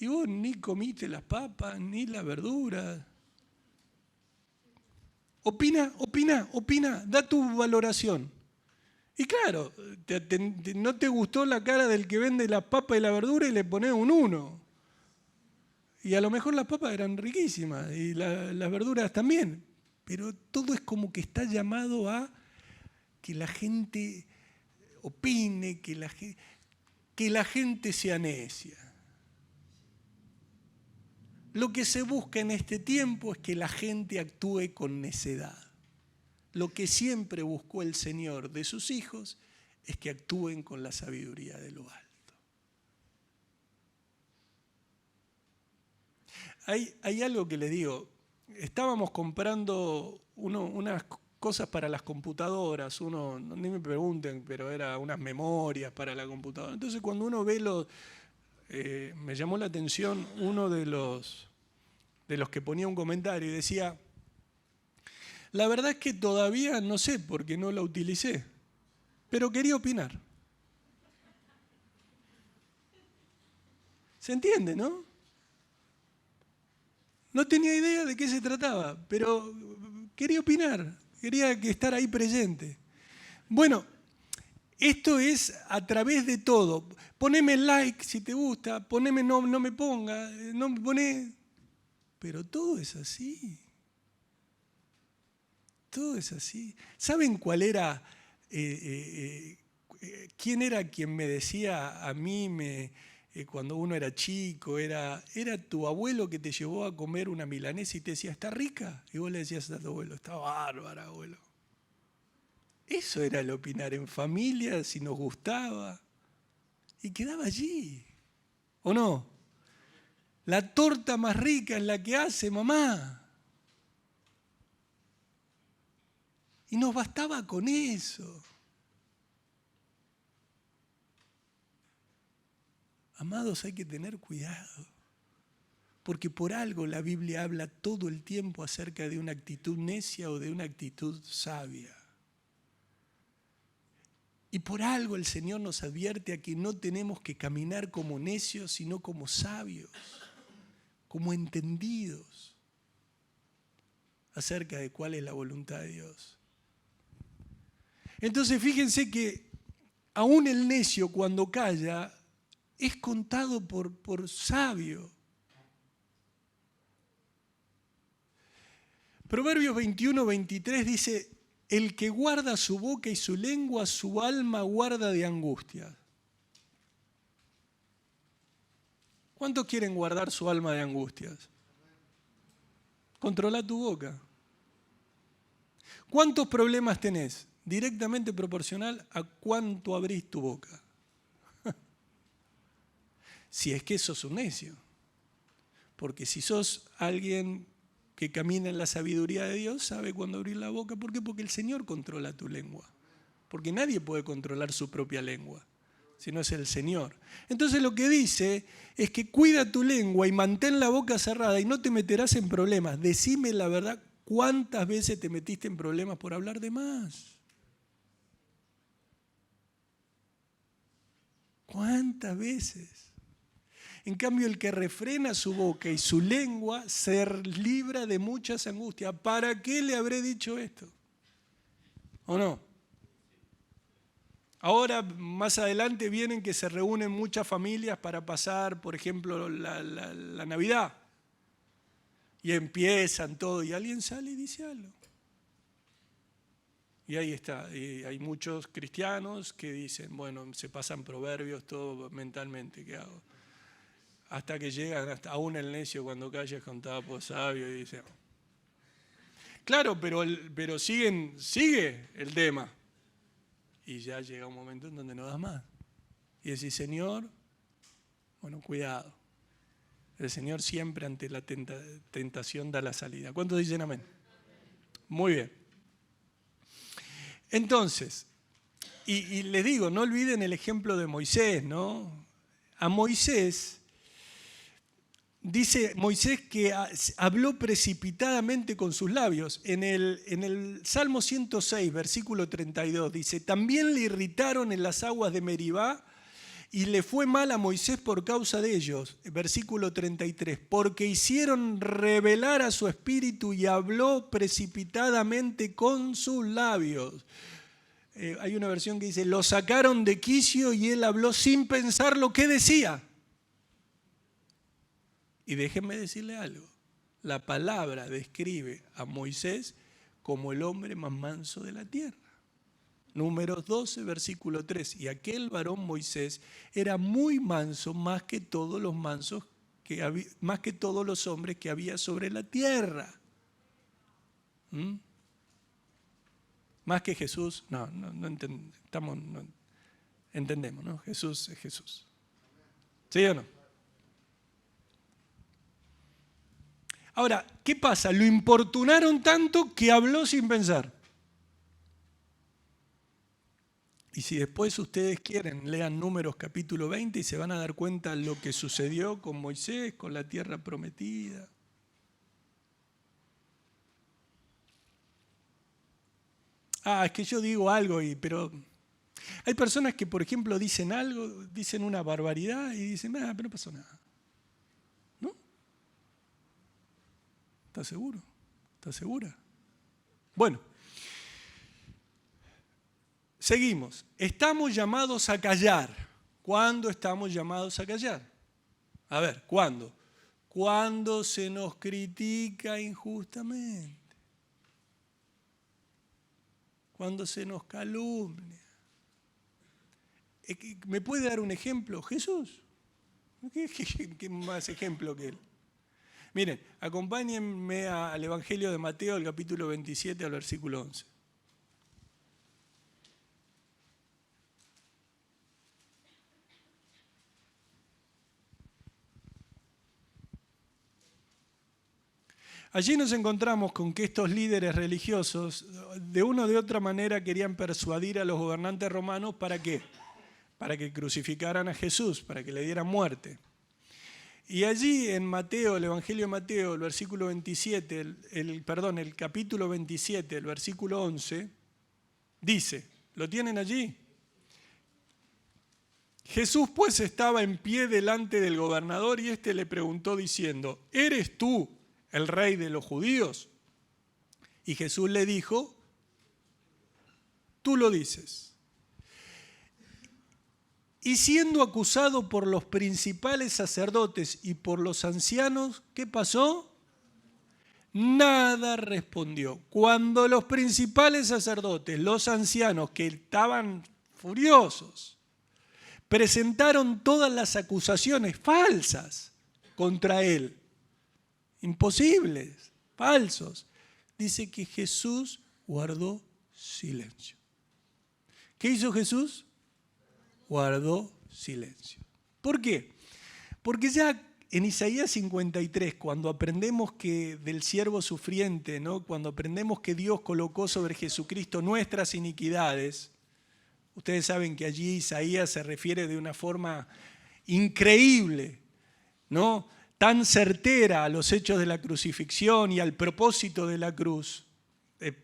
[SPEAKER 1] Y vos ni comiste las papas, ni las verduras. Opina, da tu valoración. Y claro, no te gustó la cara del que vende las papas y la verdura y le pones un 1. Y a lo mejor las papas eran riquísimas y las verduras también. Pero todo es como que está llamado a que la gente opine, que la gente sea necia. Lo que se busca en este tiempo es que la gente actúe con necedad. Lo que siempre buscó el Señor de sus hijos es que actúen con la sabiduría de lo alto. Hay algo que les digo. Estábamos comprando unas cosas para las computadoras. Ni me pregunten, pero eran unas memorias para la computadora. Entonces cuando uno ve me llamó la atención uno de los que ponía un comentario y decía: la verdad es que todavía no sé por qué no la utilicé, pero quería opinar. ¿Se entiende, no? No tenía idea de qué se trataba, pero quería opinar, quería estar ahí presente. Bueno, esto es a través de todo. Poneme like si te gusta, poneme no me ponga, no me pone... Pero todo es así. Todo es así. ¿Saben cuál era? ¿Quién era quien me decía a mí cuando uno era chico? Era tu abuelo que te llevó a comer una milanesa y te decía: ¿está rica? Y vos le decías a tu abuelo: está bárbara, abuelo. Eso era el opinar en familia, si nos gustaba. Y quedaba allí. ¿O no? La torta más rica es la que hace mamá. Y nos bastaba con eso. Amados, hay que tener cuidado. Porque por algo la Biblia habla todo el tiempo acerca de una actitud necia o de una actitud sabia. Y por algo el Señor nos advierte a que no tenemos que caminar como necios, sino como sabios, como entendidos acerca de cuál es la voluntad de Dios. Entonces fíjense que aún el necio cuando calla es contado por sabio. Proverbios 21:23 dice: el que guarda su boca y su lengua, su alma guarda de angustia. ¿Cuántos quieren guardar su alma de angustias? Controla tu boca. ¿Cuántos problemas tenés? Directamente proporcional a cuánto abrís tu boca. Si es que sos un necio. Porque si sos alguien que camina en la sabiduría de Dios, sabe cuándo abrir la boca. ¿Por qué? Porque el Señor controla tu lengua. Porque nadie puede controlar su propia lengua, si no es el Señor. Entonces lo que dice es que cuida tu lengua y mantén la boca cerrada y no te meterás en problemas. Decime la verdad, ¿cuántas veces te metiste en problemas por hablar de más? ¿Cuántas veces? En cambio, el que refrena su boca y su lengua se libra de muchas angustias. ¿Para qué le habré dicho esto? ¿O no? Ahora, más adelante, vienen que se reúnen muchas familias para pasar, por ejemplo, la Navidad. Y empiezan todo, y alguien sale y dice algo. Y ahí está. Y hay muchos cristianos que dicen, bueno, se pasan proverbios todo mentalmente, ¿qué hago? Hasta que llegan, hasta aún el necio cuando calles contaba por sabio y dice, claro, pero sigue el tema. Y ya llega un momento en donde no das más. Y decís, Señor, bueno, cuidado. El Señor siempre ante la tentación da la salida. ¿Cuántos dicen amén? Muy bien. Entonces, y les digo, no olviden el ejemplo de Moisés, ¿no? A Moisés, dice Moisés que habló precipitadamente con sus labios. En el Salmo 106, versículo 32, dice, también le irritaron en las aguas de Meribá y le fue mal a Moisés por causa de ellos. Versículo 33, porque hicieron rebelar a su espíritu y habló precipitadamente con sus labios. Hay una versión que dice, lo sacaron de quicio y él habló sin pensar lo que decía. Y déjenme decirle algo, la palabra describe a Moisés como el hombre más manso de la tierra. Números 12, versículo 3, y aquel varón Moisés era muy manso, más que todos los mansos más que todos los hombres que había sobre la tierra. Más que Jesús, no entendemos, ¿no? Jesús es Jesús. ¿Sí o no? Ahora, ¿qué pasa? Lo importunaron tanto que habló sin pensar. Y si después ustedes quieren, lean Números capítulo 20 y se van a dar cuenta lo que sucedió con Moisés, con la tierra prometida. Es que yo digo algo, pero hay personas que, por ejemplo, dicen algo, dicen una barbaridad y dicen, pero no pasó nada. ¿No? ¿Estás seguro? ¿Estás segura? Bueno, seguimos. Estamos llamados a callar. ¿Cuándo estamos llamados a callar? A ver, ¿cuándo? Cuando se nos critica injustamente. Cuando se nos calumnia. ¿Me puede dar un ejemplo? Jesús. ¿Qué más ejemplo que él? Miren, acompáñenme al Evangelio de Mateo, el capítulo 27, al versículo 11. Allí nos encontramos con que estos líderes religiosos, de una o de otra manera, querían persuadir a los gobernantes romanos, ¿para qué? Para que crucificaran a Jesús, para que le dieran muerte. Y allí en Mateo, el Evangelio de Mateo, el versículo 27, el capítulo 27, el versículo 11, dice, ¿lo tienen allí? Jesús pues estaba en pie delante del gobernador y éste le preguntó diciendo, ¿eres tú el rey de los judíos? Y Jesús le dijo, tú lo dices. Y siendo acusado por los principales sacerdotes y por los ancianos, ¿qué pasó? Nada respondió. Cuando los principales sacerdotes, los ancianos que estaban furiosos, presentaron todas las acusaciones falsas contra él. Imposibles, falsos. Dice que Jesús guardó silencio. ¿Qué hizo Jesús? Guardó silencio. ¿Por qué? Porque ya en Isaías 53, cuando aprendemos que del siervo sufriente, ¿no? Cuando aprendemos que Dios colocó sobre Jesucristo nuestras iniquidades, ustedes saben que allí Isaías se refiere de una forma increíble, ¿no? Tan certera a los hechos de la crucifixión y al propósito de la cruz.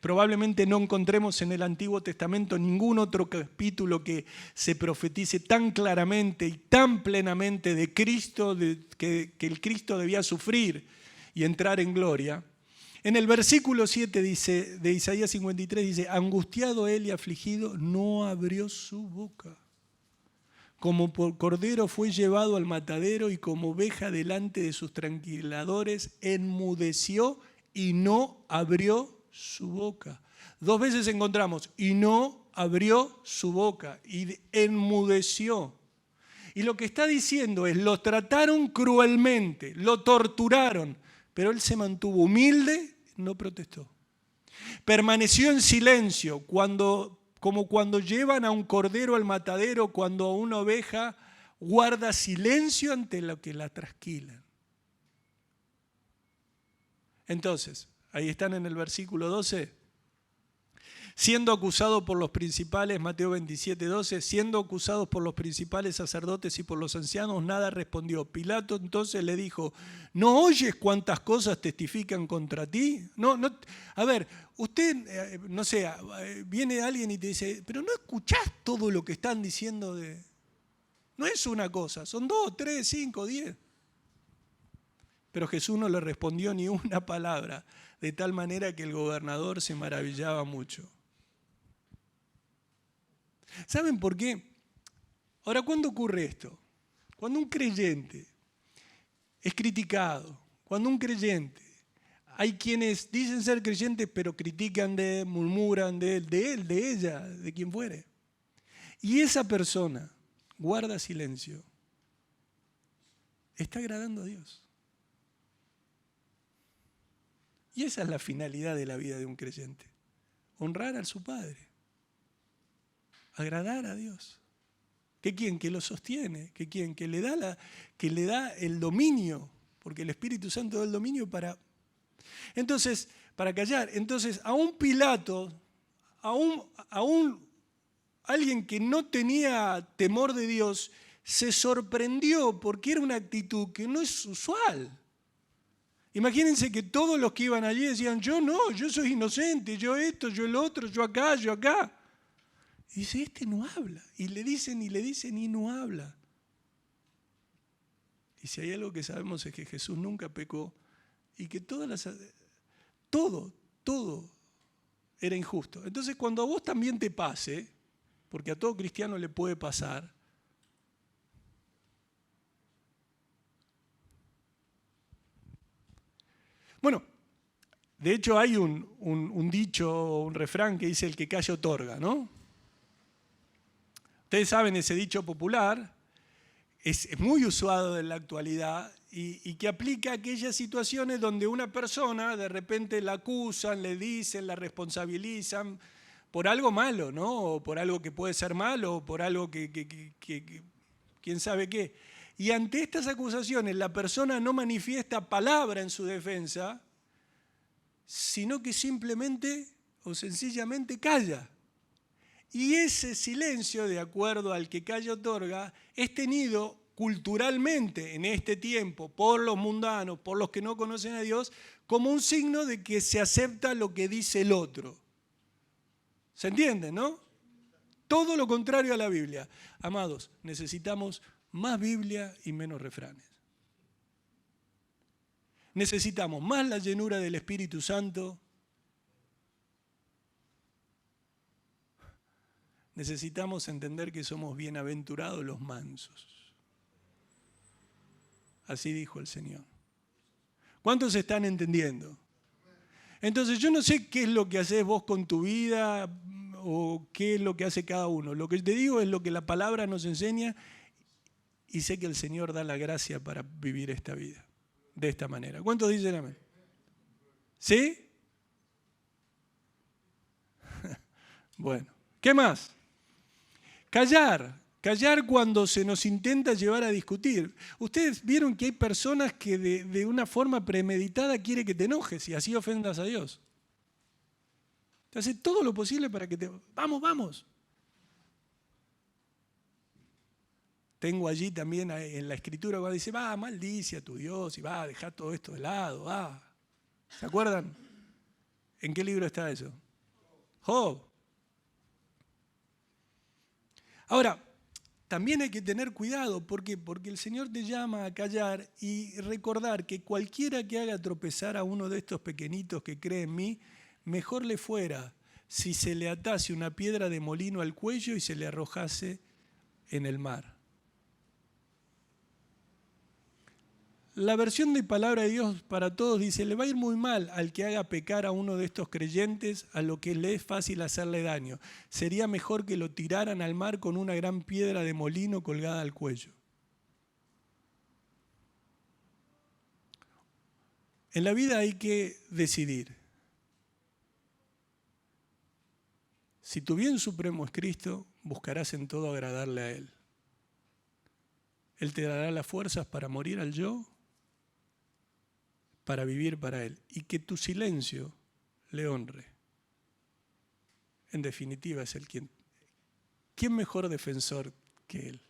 [SPEAKER 1] Probablemente no encontremos en el Antiguo Testamento ningún otro capítulo que se profetice tan claramente y tan plenamente de Cristo, que el Cristo debía sufrir y entrar en gloria. En el versículo 7 de Isaías 53 dice, angustiado él y afligido, no abrió su boca. Como por cordero fue llevado al matadero y como oveja delante de sus tranquiladores, enmudeció y no abrió su boca. 2 veces encontramos, y no abrió su boca, y enmudeció. Y lo que está diciendo es, lo trataron cruelmente, lo torturaron, pero él se mantuvo humilde, no protestó. Permaneció en silencio, como cuando llevan a un cordero al matadero, cuando una oveja guarda silencio ante lo que la trasquilan. Entonces, ahí están en el versículo 12. Siendo acusados por los principales, Mateo 27, 12, siendo acusados por los principales sacerdotes y por los ancianos, nada respondió. Pilato entonces le dijo, ¿no oyes cuántas cosas testifican contra ti? No, a ver, usted, no sé, viene alguien y te dice, pero ¿no escuchás todo lo que están diciendo de...? No es una cosa, son 2, 3, 5, 10. Pero Jesús no le respondió ni una palabra, de tal manera que el gobernador se maravillaba mucho. ¿Saben por qué? Ahora, ¿cuándo ocurre esto? Cuando un creyente es criticado, cuando un creyente, hay quienes dicen ser creyentes pero critican de él, murmuran de él, de ella, de quien fuere. Y esa persona guarda silencio, está agradando a Dios. Y esa es la finalidad de la vida de un creyente. Honrar a su Padre. Agradar a Dios. ¿Que quién? Que lo sostiene. ¿Que quién? Que le da el dominio. Porque el Espíritu Santo da el dominio para callar. Entonces, a un Pilato, a un alguien que no tenía temor de Dios, se sorprendió porque era una actitud que no es usual. Imagínense que todos los que iban allí decían, yo no, yo soy inocente, yo esto, yo el otro, yo acá, yo acá. Y dice, este no habla. Y le dicen y no habla. Y si hay algo que sabemos es que Jesús nunca pecó y que todo era injusto. Entonces cuando a vos también te pase, porque a todo cristiano le puede pasar, bueno, de hecho hay un dicho, un refrán que dice el que calla otorga, ¿no? Ustedes saben ese dicho popular, es muy usado en la actualidad y que aplica a aquellas situaciones donde una persona de repente la acusan, le dicen, la responsabilizan por algo malo, ¿no? O por algo que puede ser malo, o por algo que quién sabe qué. Y ante estas acusaciones la persona no manifiesta palabra en su defensa, sino que simplemente o sencillamente calla. Y ese silencio, de acuerdo al que calla otorga, es tenido culturalmente en este tiempo por los mundanos, por los que no conocen a Dios, como un signo de que se acepta lo que dice el otro. ¿Se entiende, no? Todo lo contrario a la Biblia. Amados, necesitamos más Biblia y menos refranes. Necesitamos más la llenura del Espíritu Santo. Necesitamos entender que somos bienaventurados los mansos. Así dijo el Señor. ¿Cuántos están entendiendo? Entonces yo no sé qué es lo que haces vos con tu vida o qué es lo que hace cada uno. Lo que te digo es lo que la palabra nos enseña y sé que el Señor da la gracia para vivir esta vida de esta manera. ¿Cuántos dicen amén? ¿Sí? Bueno, ¿qué más? Callar cuando se nos intenta llevar a discutir. Ustedes vieron que hay personas que de una forma premeditada quiere que te enojes y así ofendas a Dios. Te hace todo lo posible para que te... Vamos. Tengo allí también en la escritura cuando dice, maldice a tu Dios y deja todo esto de lado, ¿Se acuerdan? ¿En qué libro está eso? Job. Ahora, también hay que tener cuidado. ¿Por qué? Porque el Señor te llama a callar y recordar que cualquiera que haga tropezar a uno de estos pequeñitos que cree en mí, mejor le fuera si se le atase una piedra de molino al cuello y se le arrojase en el mar. La versión de Palabra de Dios para Todos dice, le va a ir muy mal al que haga pecar a uno de estos creyentes a lo que le es fácil hacerle daño. Sería mejor que lo tiraran al mar con una gran piedra de molino colgada al cuello. En la vida hay que decidir. Si tu bien supremo es Cristo, buscarás en todo agradarle a Él. Él te dará las fuerzas para morir al yo, para vivir para Él, y que tu silencio le honre. En definitiva, es ¿quién mejor defensor que Él?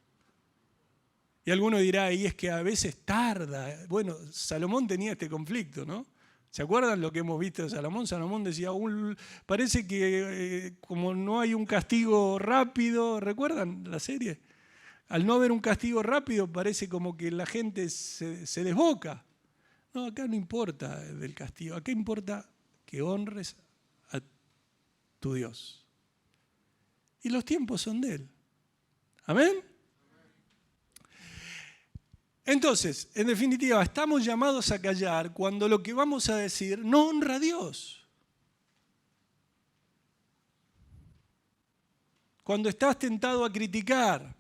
[SPEAKER 1] Y alguno dirá, y es que a veces tarda. Bueno, Salomón tenía este conflicto, ¿no? ¿Se acuerdan lo que hemos visto de Salomón? Salomón decía, parece que como no hay un castigo rápido, ¿recuerdan la serie? Al no haber un castigo rápido, parece como que la gente se desboca. No, acá no importa del castigo, acá importa que honres a tu Dios. Y los tiempos son de Él. ¿Amén? Entonces, en definitiva, estamos llamados a callar cuando lo que vamos a decir no honra a Dios. Cuando estás tentado a criticar,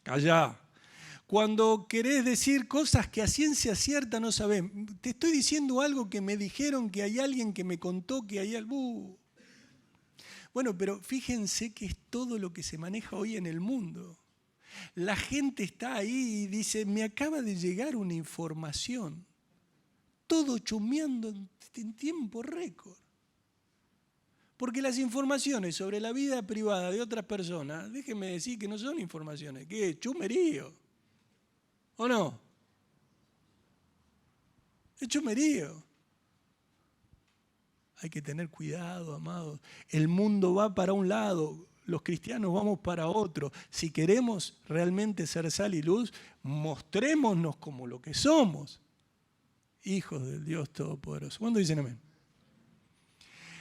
[SPEAKER 1] callá. Cuando querés decir cosas que a ciencia cierta no sabés. Te estoy diciendo algo que me dijeron, que hay alguien que me contó, que hay algo... Bueno, pero fíjense que es todo lo que se maneja hoy en el mundo. La gente está ahí y dice, me acaba de llegar una información. Todo chumeando en tiempo récord. Porque las informaciones sobre la vida privada de otras personas, déjenme decir que no son informaciones, que es chumerío. ¿O no? Es chumerío. Hay que tener cuidado, amados. El mundo va para un lado, los cristianos vamos para otro. Si queremos realmente ser sal y luz, mostrémonos como lo que somos. Hijos del Dios Todopoderoso. ¿Cuándo dicen amén?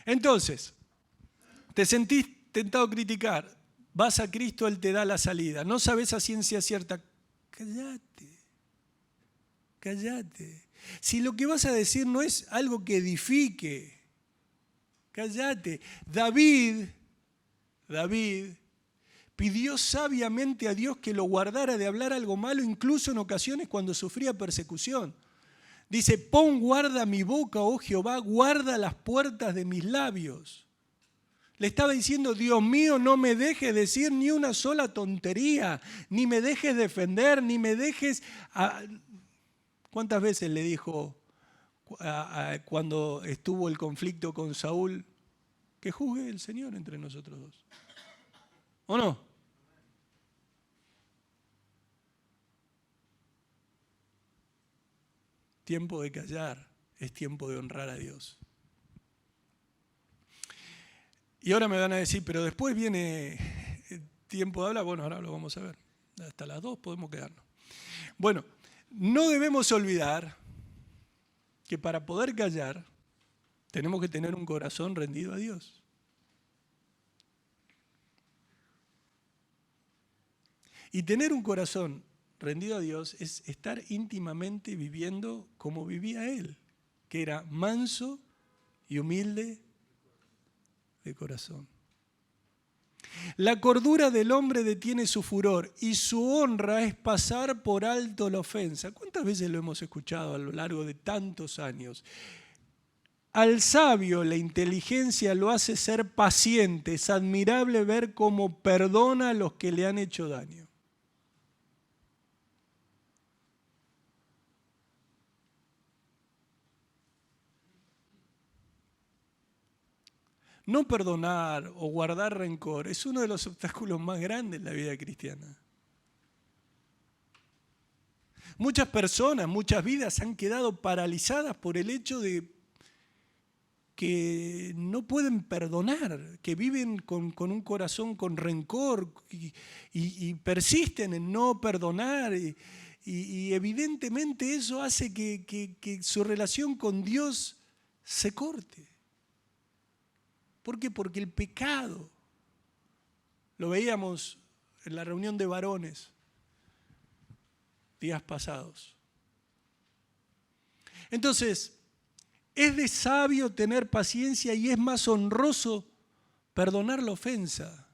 [SPEAKER 1] Entonces, te sentís tentado a criticar. Vas a Cristo, Él te da la salida. No sabes a ciencia cierta. Cállate. Si lo que vas a decir no es algo que edifique, cállate. David pidió sabiamente a Dios que lo guardara de hablar algo malo, incluso en ocasiones cuando sufría persecución. Dice, pon guarda mi boca, oh Jehová, guarda las puertas de mis labios. Le estaba diciendo, Dios mío, no me dejes decir ni una sola tontería, ni me dejes defender, ni me dejes... ¿Cuántas veces le dijo cuando estuvo el conflicto con Saúl, que juzgue el Señor entre nosotros dos? ¿O no? Tiempo de callar es tiempo de honrar a Dios. Y ahora me van a decir, pero después viene el tiempo de hablar. Bueno, ahora lo vamos a ver. Hasta las 2 podemos quedarnos. Bueno, no debemos olvidar que para poder callar tenemos que tener un corazón rendido a Dios. Y tener un corazón rendido a Dios es estar íntimamente viviendo como vivía Él, que era manso y humilde de corazón. La cordura del hombre detiene su furor y su honra es pasar por alto la ofensa. ¿Cuántas veces lo hemos escuchado a lo largo de tantos años? Al sabio la inteligencia lo hace ser paciente. Es admirable ver cómo perdona a los que le han hecho daño. No perdonar o guardar rencor es uno de los obstáculos más grandes en la vida cristiana. Muchas personas, muchas vidas han quedado paralizadas por el hecho de que no pueden perdonar, que viven con un corazón con rencor y persisten en no perdonar. Y evidentemente eso hace que su relación con Dios se corte. ¿Por qué? Porque el pecado, lo veíamos en la reunión de varones días pasados. Entonces, es de sabio tener paciencia y es más honroso perdonar la ofensa.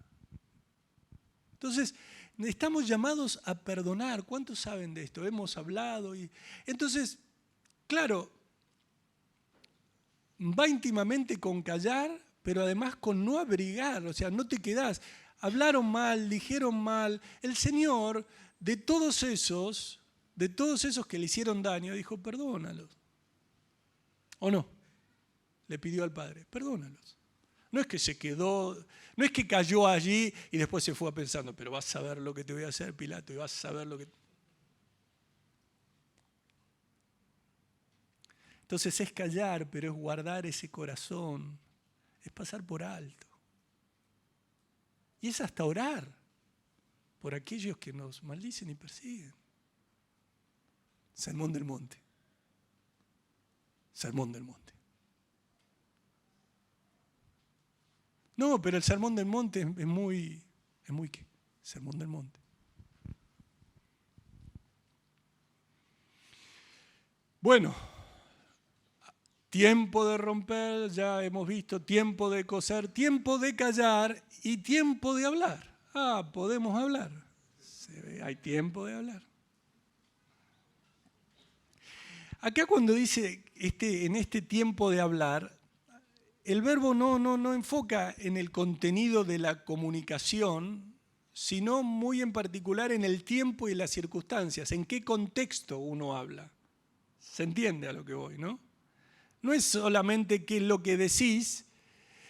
[SPEAKER 1] Entonces, estamos llamados a perdonar. ¿Cuántos saben de esto? Hemos hablado. Entonces, claro, va íntimamente con callar, pero además con no abrigar, o sea, no te quedás. Hablaron mal, dijeron mal. El Señor, de todos esos que le hicieron daño, dijo, perdónalos. ¿O no? Le pidió al Padre, perdónalos. No es que se quedó, no es que cayó allí y después se fue pensando, pero vas a ver lo que te voy a hacer, Pilato, y vas a ver lo que... Entonces es callar, pero es guardar ese corazón, es pasar por alto. Y es hasta orar por aquellos que nos maldicen y persiguen. Sermón del Monte. Sermón del Monte. No, pero el Sermón del Monte es muy ¿qué? Sermón del Monte. Bueno, tiempo de romper, ya hemos visto, tiempo de coser, tiempo de callar y tiempo de hablar. Podemos hablar. Hay tiempo de hablar. Acá cuando dice en este tiempo de hablar, el verbo no enfoca en el contenido de la comunicación, sino muy en particular en el tiempo y las circunstancias, en qué contexto uno habla. ¿Se entiende a lo que voy, no? No es solamente qué es lo que decís,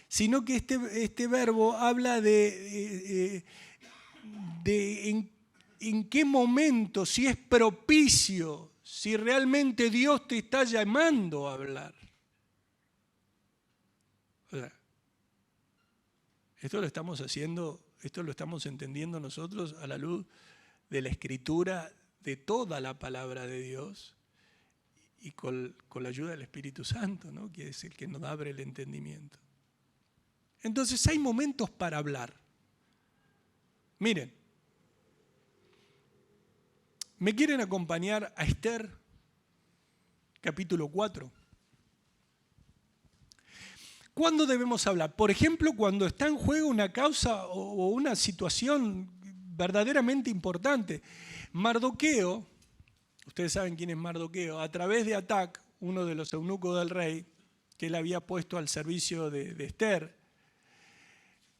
[SPEAKER 1] sino que este verbo habla de en qué momento, si es propicio, si realmente Dios te está llamando a hablar. O sea, esto lo estamos haciendo, esto lo estamos entendiendo nosotros a la luz de la Escritura, de toda la palabra de Dios y con la ayuda del Espíritu Santo, ¿no? Que es el que nos abre el entendimiento. Entonces hay momentos para hablar. Miren, ¿me quieren acompañar a Esther, capítulo 4? ¿Cuándo debemos hablar? Por ejemplo, cuando está en juego una causa o una situación verdaderamente importante. Mardoqueo, ustedes saben quién es Mardoqueo, a través de Atac, uno de los eunucos del rey, que él había puesto al servicio de Esther,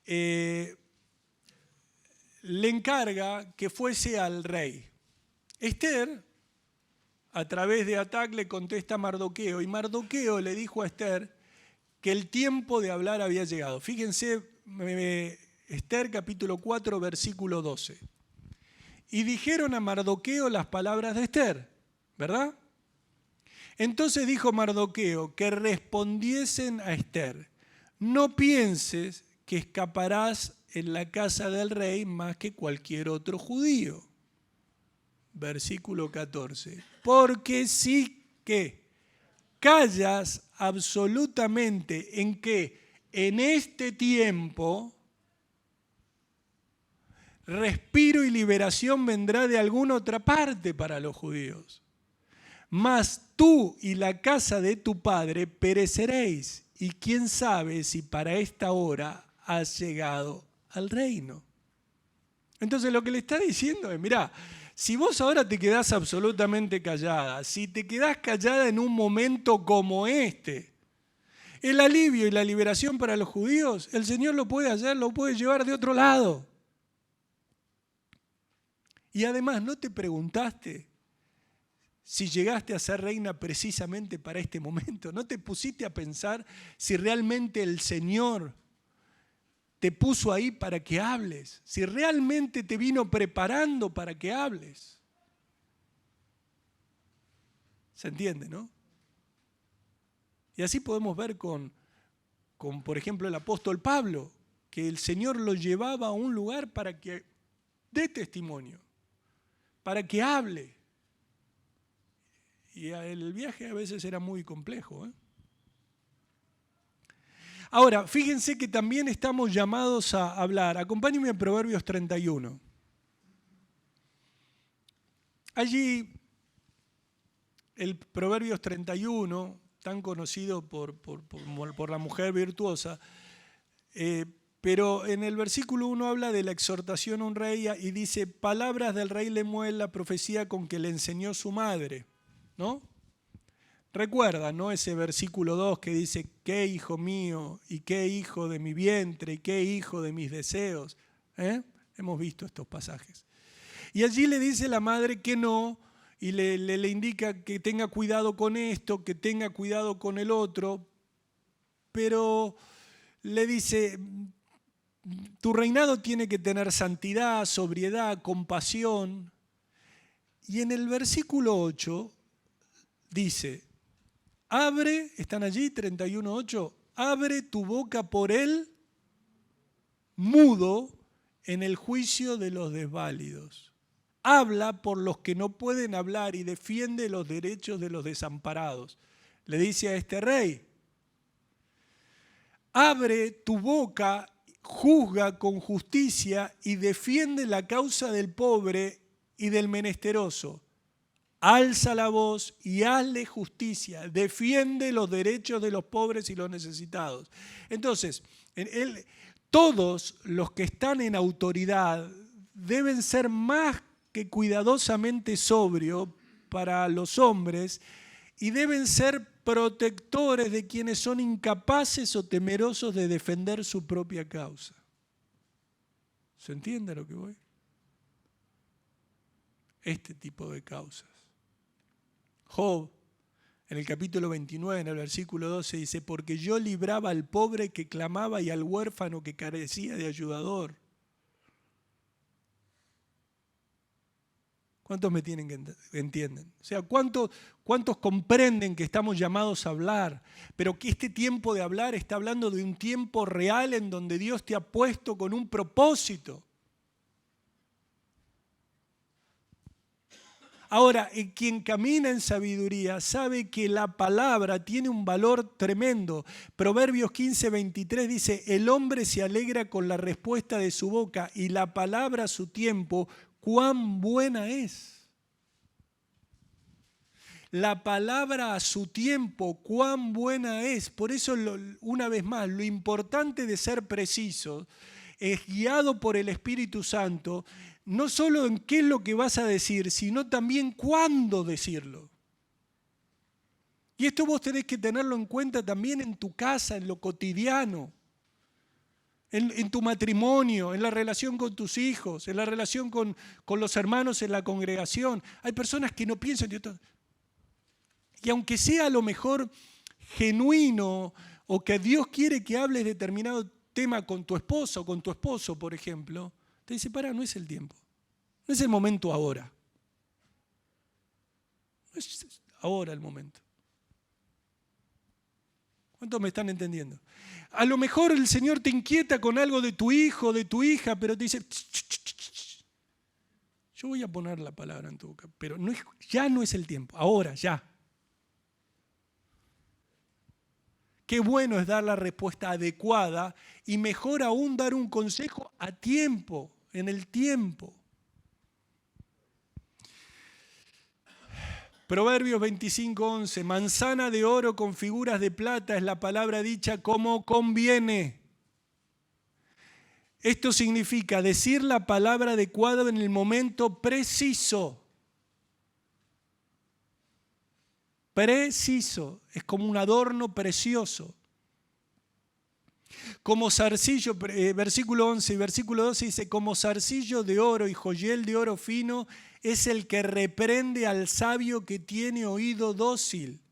[SPEAKER 1] le encarga que fuese al rey. Esther, a través de Atac, le contesta a Mardoqueo, y Mardoqueo le dijo a Esther que el tiempo de hablar había llegado. Fíjense, Esther capítulo 4, versículo 12. Y dijeron a Mardoqueo las palabras de Esther, ¿verdad? Entonces dijo Mardoqueo que respondiesen a Esther, no pienses que escaparás en la casa del rey más que cualquier otro judío. Versículo 14. Porque sí que callas absolutamente en que en este tiempo respiro y liberación vendrá de alguna otra parte para los judíos. Mas tú y la casa de tu padre pereceréis, y quién sabe si para esta hora has llegado al reino. Entonces lo que le está diciendo es, mirá, si vos ahora te quedás absolutamente callada, si te quedás callada en un momento como este, el alivio y la liberación para los judíos, el Señor lo puede hacer, lo puede llevar de otro lado. Y además, ¿no te preguntaste si llegaste a ser reina precisamente para este momento? ¿No te pusiste a pensar si realmente el Señor te puso ahí para que hables? Si realmente te vino preparando para que hables. ¿Se entiende, no? Y así podemos ver con, por ejemplo, el apóstol Pablo, que el Señor lo llevaba a un lugar para que dé testimonio, para que hable. Y el viaje a veces era muy complejo, ¿eh? Ahora, fíjense que también estamos llamados a hablar. Acompáñenme a Proverbios 31. Allí, el Proverbios 31, tan conocido por la mujer virtuosa, pero en el versículo 1 habla de la exhortación a un rey y dice, palabras del rey Lemuel, la profecía con que le enseñó su madre, ¿no? Recuerda, ¿no? Ese versículo 2 que dice, qué hijo mío y qué hijo de mi vientre y qué hijo de mis deseos. Hemos visto estos pasajes. Y allí le dice la madre que no, y le indica que tenga cuidado con esto, que tenga cuidado con el otro, pero le dice, tu reinado tiene que tener santidad, sobriedad, compasión. Y en el versículo 8 dice, abre, están allí, 31:8, abre tu boca por él, mudo, en el juicio de los desválidos. Habla por los que no pueden hablar y defiende los derechos de los desamparados. Le dice a este rey, abre tu boca, juzga con justicia y defiende la causa del pobre y del menesteroso. Alza la voz y hazle justicia, defiende los derechos de los pobres y los necesitados. Entonces, todos los que están en autoridad deben ser más que cuidadosamente sobrios para los hombres y deben ser protectores de quienes son incapaces o temerosos de defender su propia causa. ¿Se entiende a lo que voy? Este tipo de causas. Job, en el capítulo 29, en el versículo 12, dice, porque yo libraba al pobre que clamaba y al huérfano que carecía de ayudador. ¿Cuántos me tienen que entienden? O sea, ¿cuántos comprenden que estamos llamados a hablar? Pero que este tiempo de hablar está hablando de un tiempo real en donde Dios te ha puesto con un propósito. Ahora, quien camina en sabiduría sabe que la palabra tiene un valor tremendo. Proverbios 15:23 dice, el hombre se alegra con la respuesta de su boca y la palabra a su tiempo, cuán buena es. La palabra a su tiempo, cuán buena es. Por eso, una vez más, lo importante de ser preciso es guiado por el Espíritu Santo, no solo en qué es lo que vas a decir, sino también cuándo decirlo. Y esto vos tenés que tenerlo en cuenta también en tu casa, en lo cotidiano, en tu matrimonio, en la relación con tus hijos, en la relación con los hermanos en la congregación. Hay personas que no piensan en esto. Y aunque sea a lo mejor genuino o que Dios quiere que hables determinado tema con tu esposa o con tu esposo, por ejemplo, te dice, pará, no es el tiempo, no es el momento ahora. No es ahora el momento. ¿Cuántos me están entendiendo? A lo mejor el Señor te inquieta con algo de tu hijo, de tu hija, pero te dice, yo voy a poner la palabra en tu boca, pero ya no es el tiempo, ahora, ya. Qué bueno es dar la respuesta adecuada y mejor aún dar un consejo a tiempo, en el tiempo. Proverbios 25:11, manzana de oro con figuras de plata es la palabra dicha como conviene. Esto significa decir la palabra adecuada en el momento preciso. Preciso, es como un adorno precioso. Como zarcillo, versículo 11 y versículo 12 dice, como zarcillo de oro y joyel de oro fino es el que reprende al sabio que tiene oído dócil.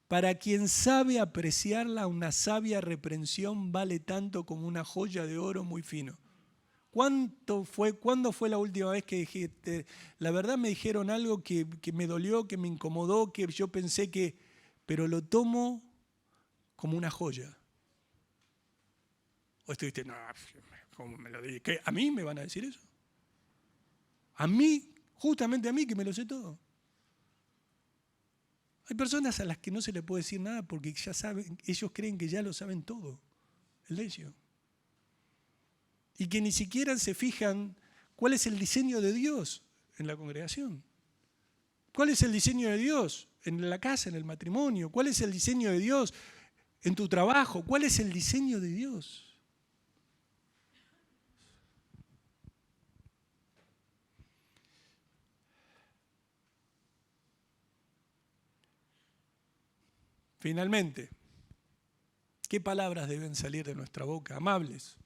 [SPEAKER 1] Para quien sabe apreciarla, una sabia reprensión vale tanto como una joya de oro muy fino. ¿Cuándo fue la última vez que dijiste, la verdad me dijeron algo que me dolió, que me incomodó, que yo pensé que, pero lo tomo como una joya? ¿O estuviste, no, ¿cómo me lo dije? ¿Qué? ¿A mí me van a decir eso? ¿A mí? Justamente a mí, que me lo sé todo. Hay personas a las que no se les puede decir nada porque ya saben, ellos creen que ya lo saben todo. El necio. Y que ni siquiera se fijan cuál es el diseño de Dios en la congregación. ¿Cuál es el diseño de Dios en la casa, en el matrimonio? ¿Cuál es el diseño de Dios en tu trabajo? ¿Cuál es el diseño de Dios? Finalmente, ¿qué palabras deben salir de nuestra boca? Amables,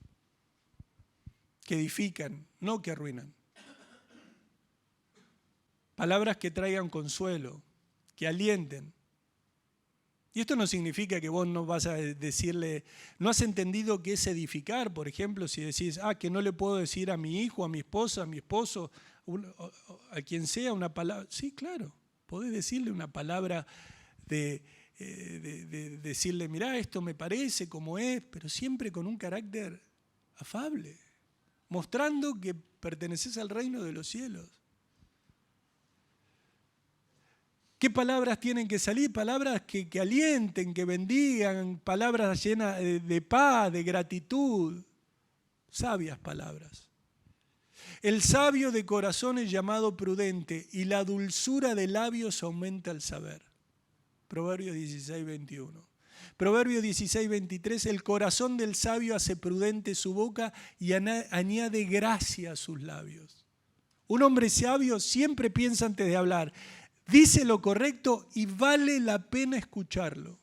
[SPEAKER 1] que edifican, no que arruinan. Palabras que traigan consuelo, que alienten. Y esto no significa que vos no vas a decirle, no has entendido qué es edificar, por ejemplo, si decís, que no le puedo decir a mi hijo, a mi esposa, a mi esposo, a quien sea una palabra. Sí, claro, podés decirle una palabra de decirle, mirá, esto me parece como es, pero siempre con un carácter afable, mostrando que perteneces al reino de los cielos. ¿Qué palabras tienen que salir? Palabras que alienten, que bendigan, palabras llenas de paz, de gratitud, sabias palabras. El sabio de corazón es llamado prudente y la dulzura de labios aumenta el saber. Proverbios 16, 21. Proverbios 16, 23, el corazón del sabio hace prudente su boca y añade gracia a sus labios. Un hombre sabio siempre piensa antes de hablar, dice lo correcto y vale la pena escucharlo.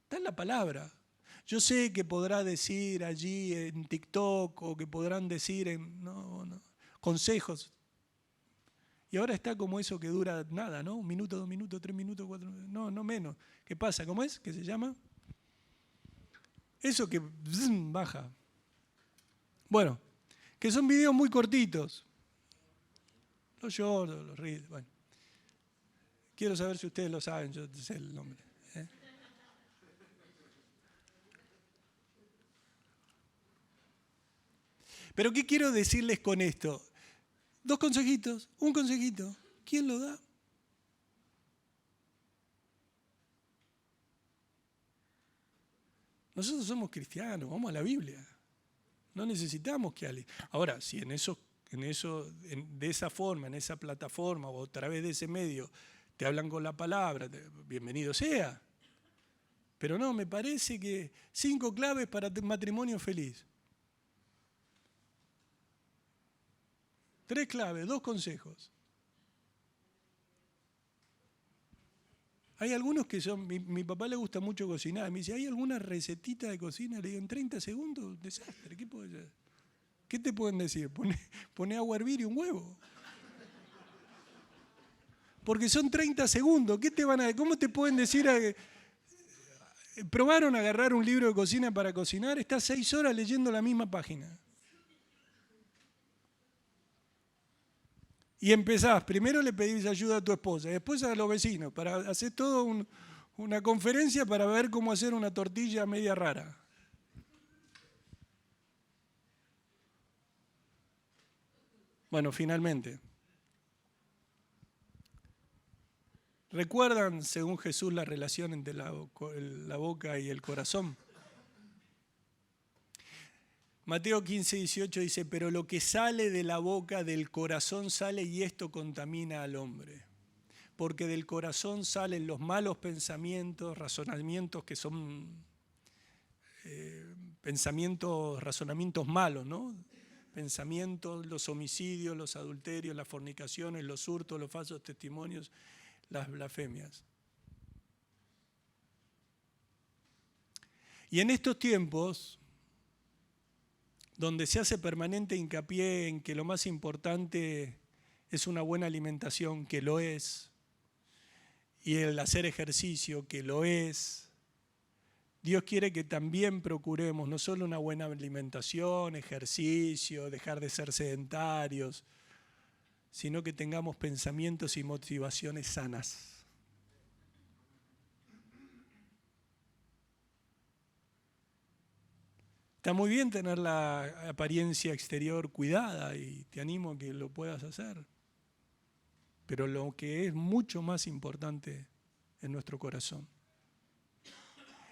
[SPEAKER 1] Está en la palabra. Yo sé que podrá decir allí en TikTok o que podrán decir en consejos. Y ahora está como eso que dura nada, ¿no? 1 minuto, 2 minutos, 3 minutos, 4 minutos. No menos. ¿Qué pasa? ¿Cómo es? ¿Qué se llama? Eso que baja. Bueno, que son videos muy cortitos. Los shorts, los reels, bueno. Quiero saber si ustedes lo saben, yo sé el nombre. Pero ¿qué quiero decirles con esto? 2 consejitos, un consejito. ¿Quién lo da? Nosotros somos cristianos, vamos a la Biblia. No necesitamos que alguien. Ahora, si de esa forma, en esa plataforma o a través de ese medio te hablan con la palabra, bienvenido sea. Pero no, me parece que 5 claves para matrimonio feliz. 3 claves, 2 consejos. Hay algunos que son, mi papá le gusta mucho cocinar, me dice, ¿hay alguna recetita de cocina? Le digo, en 30 segundos, desastre, ¿qué puede ser? ¿Qué te pueden decir? Pone agua a hervir y un huevo. Porque son 30 segundos, ¿cómo te pueden decir? ¿Probaron a agarrar un libro de cocina para cocinar? Estás 6 horas leyendo la misma página. Y empezás, primero le pedís ayuda a tu esposa, después a los vecinos, para hacer toda una conferencia para ver cómo hacer una tortilla media rara. Bueno, finalmente. ¿Recuerdan, según Jesús, la relación entre la boca y el corazón? Mateo 15, 18 dice, pero lo que sale de la boca, del corazón sale y esto contamina al hombre. Porque del corazón salen los malos pensamientos, razonamientos que son pensamientos, razonamientos malos, ¿no? Pensamientos, los homicidios, los adulterios, las fornicaciones, los hurtos, los falsos testimonios, las blasfemias. Y en estos tiempos, donde se hace permanente hincapié en que lo más importante es una buena alimentación, que lo es, y el hacer ejercicio, que lo es, Dios quiere que también procuremos no solo una buena alimentación, ejercicio, dejar de ser sedentarios, sino que tengamos pensamientos y motivaciones sanas. Está muy bien tener la apariencia exterior cuidada y te animo a que lo puedas hacer, pero lo que es mucho más importante es nuestro corazón.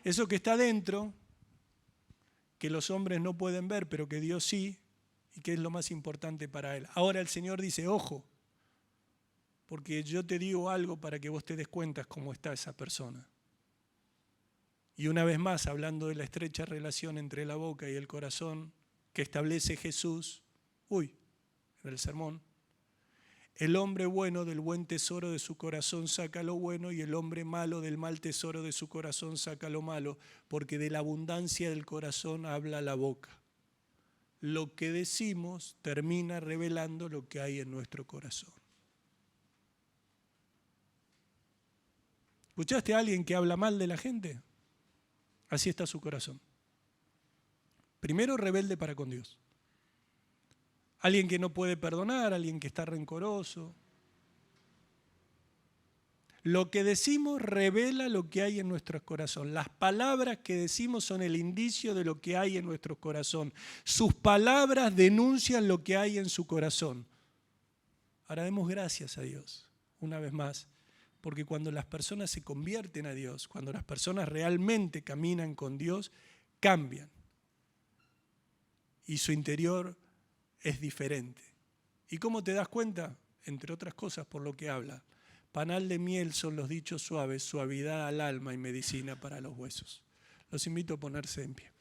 [SPEAKER 1] Eso que está dentro, que los hombres no pueden ver, pero que Dios sí, y que es lo más importante para Él. Ahora el Señor dice, ojo, porque yo te digo algo para que vos te des cuenta cómo está esa persona. Y una vez más, hablando de la estrecha relación entre la boca y el corazón que establece Jesús, en el sermón, el hombre bueno del buen tesoro de su corazón saca lo bueno y el hombre malo del mal tesoro de su corazón saca lo malo, porque de la abundancia del corazón habla la boca. Lo que decimos termina revelando lo que hay en nuestro corazón. ¿Escuchaste a alguien que habla mal de la gente? Así está su corazón. Primero, rebelde para con Dios. Alguien que no puede perdonar, alguien que está rencoroso. Lo que decimos revela lo que hay en nuestro corazón. Las palabras que decimos son el indicio de lo que hay en nuestro corazón. Sus palabras denuncian lo que hay en su corazón. Ahora demos gracias a Dios, una vez más, porque cuando las personas se convierten a Dios, cuando las personas realmente caminan con Dios, cambian. Y su interior es diferente. ¿Y cómo te das cuenta? Entre otras cosas, por lo que habla. Panal de miel son los dichos suaves, suavidad al alma y medicina para los huesos. Los invito a ponerse en pie.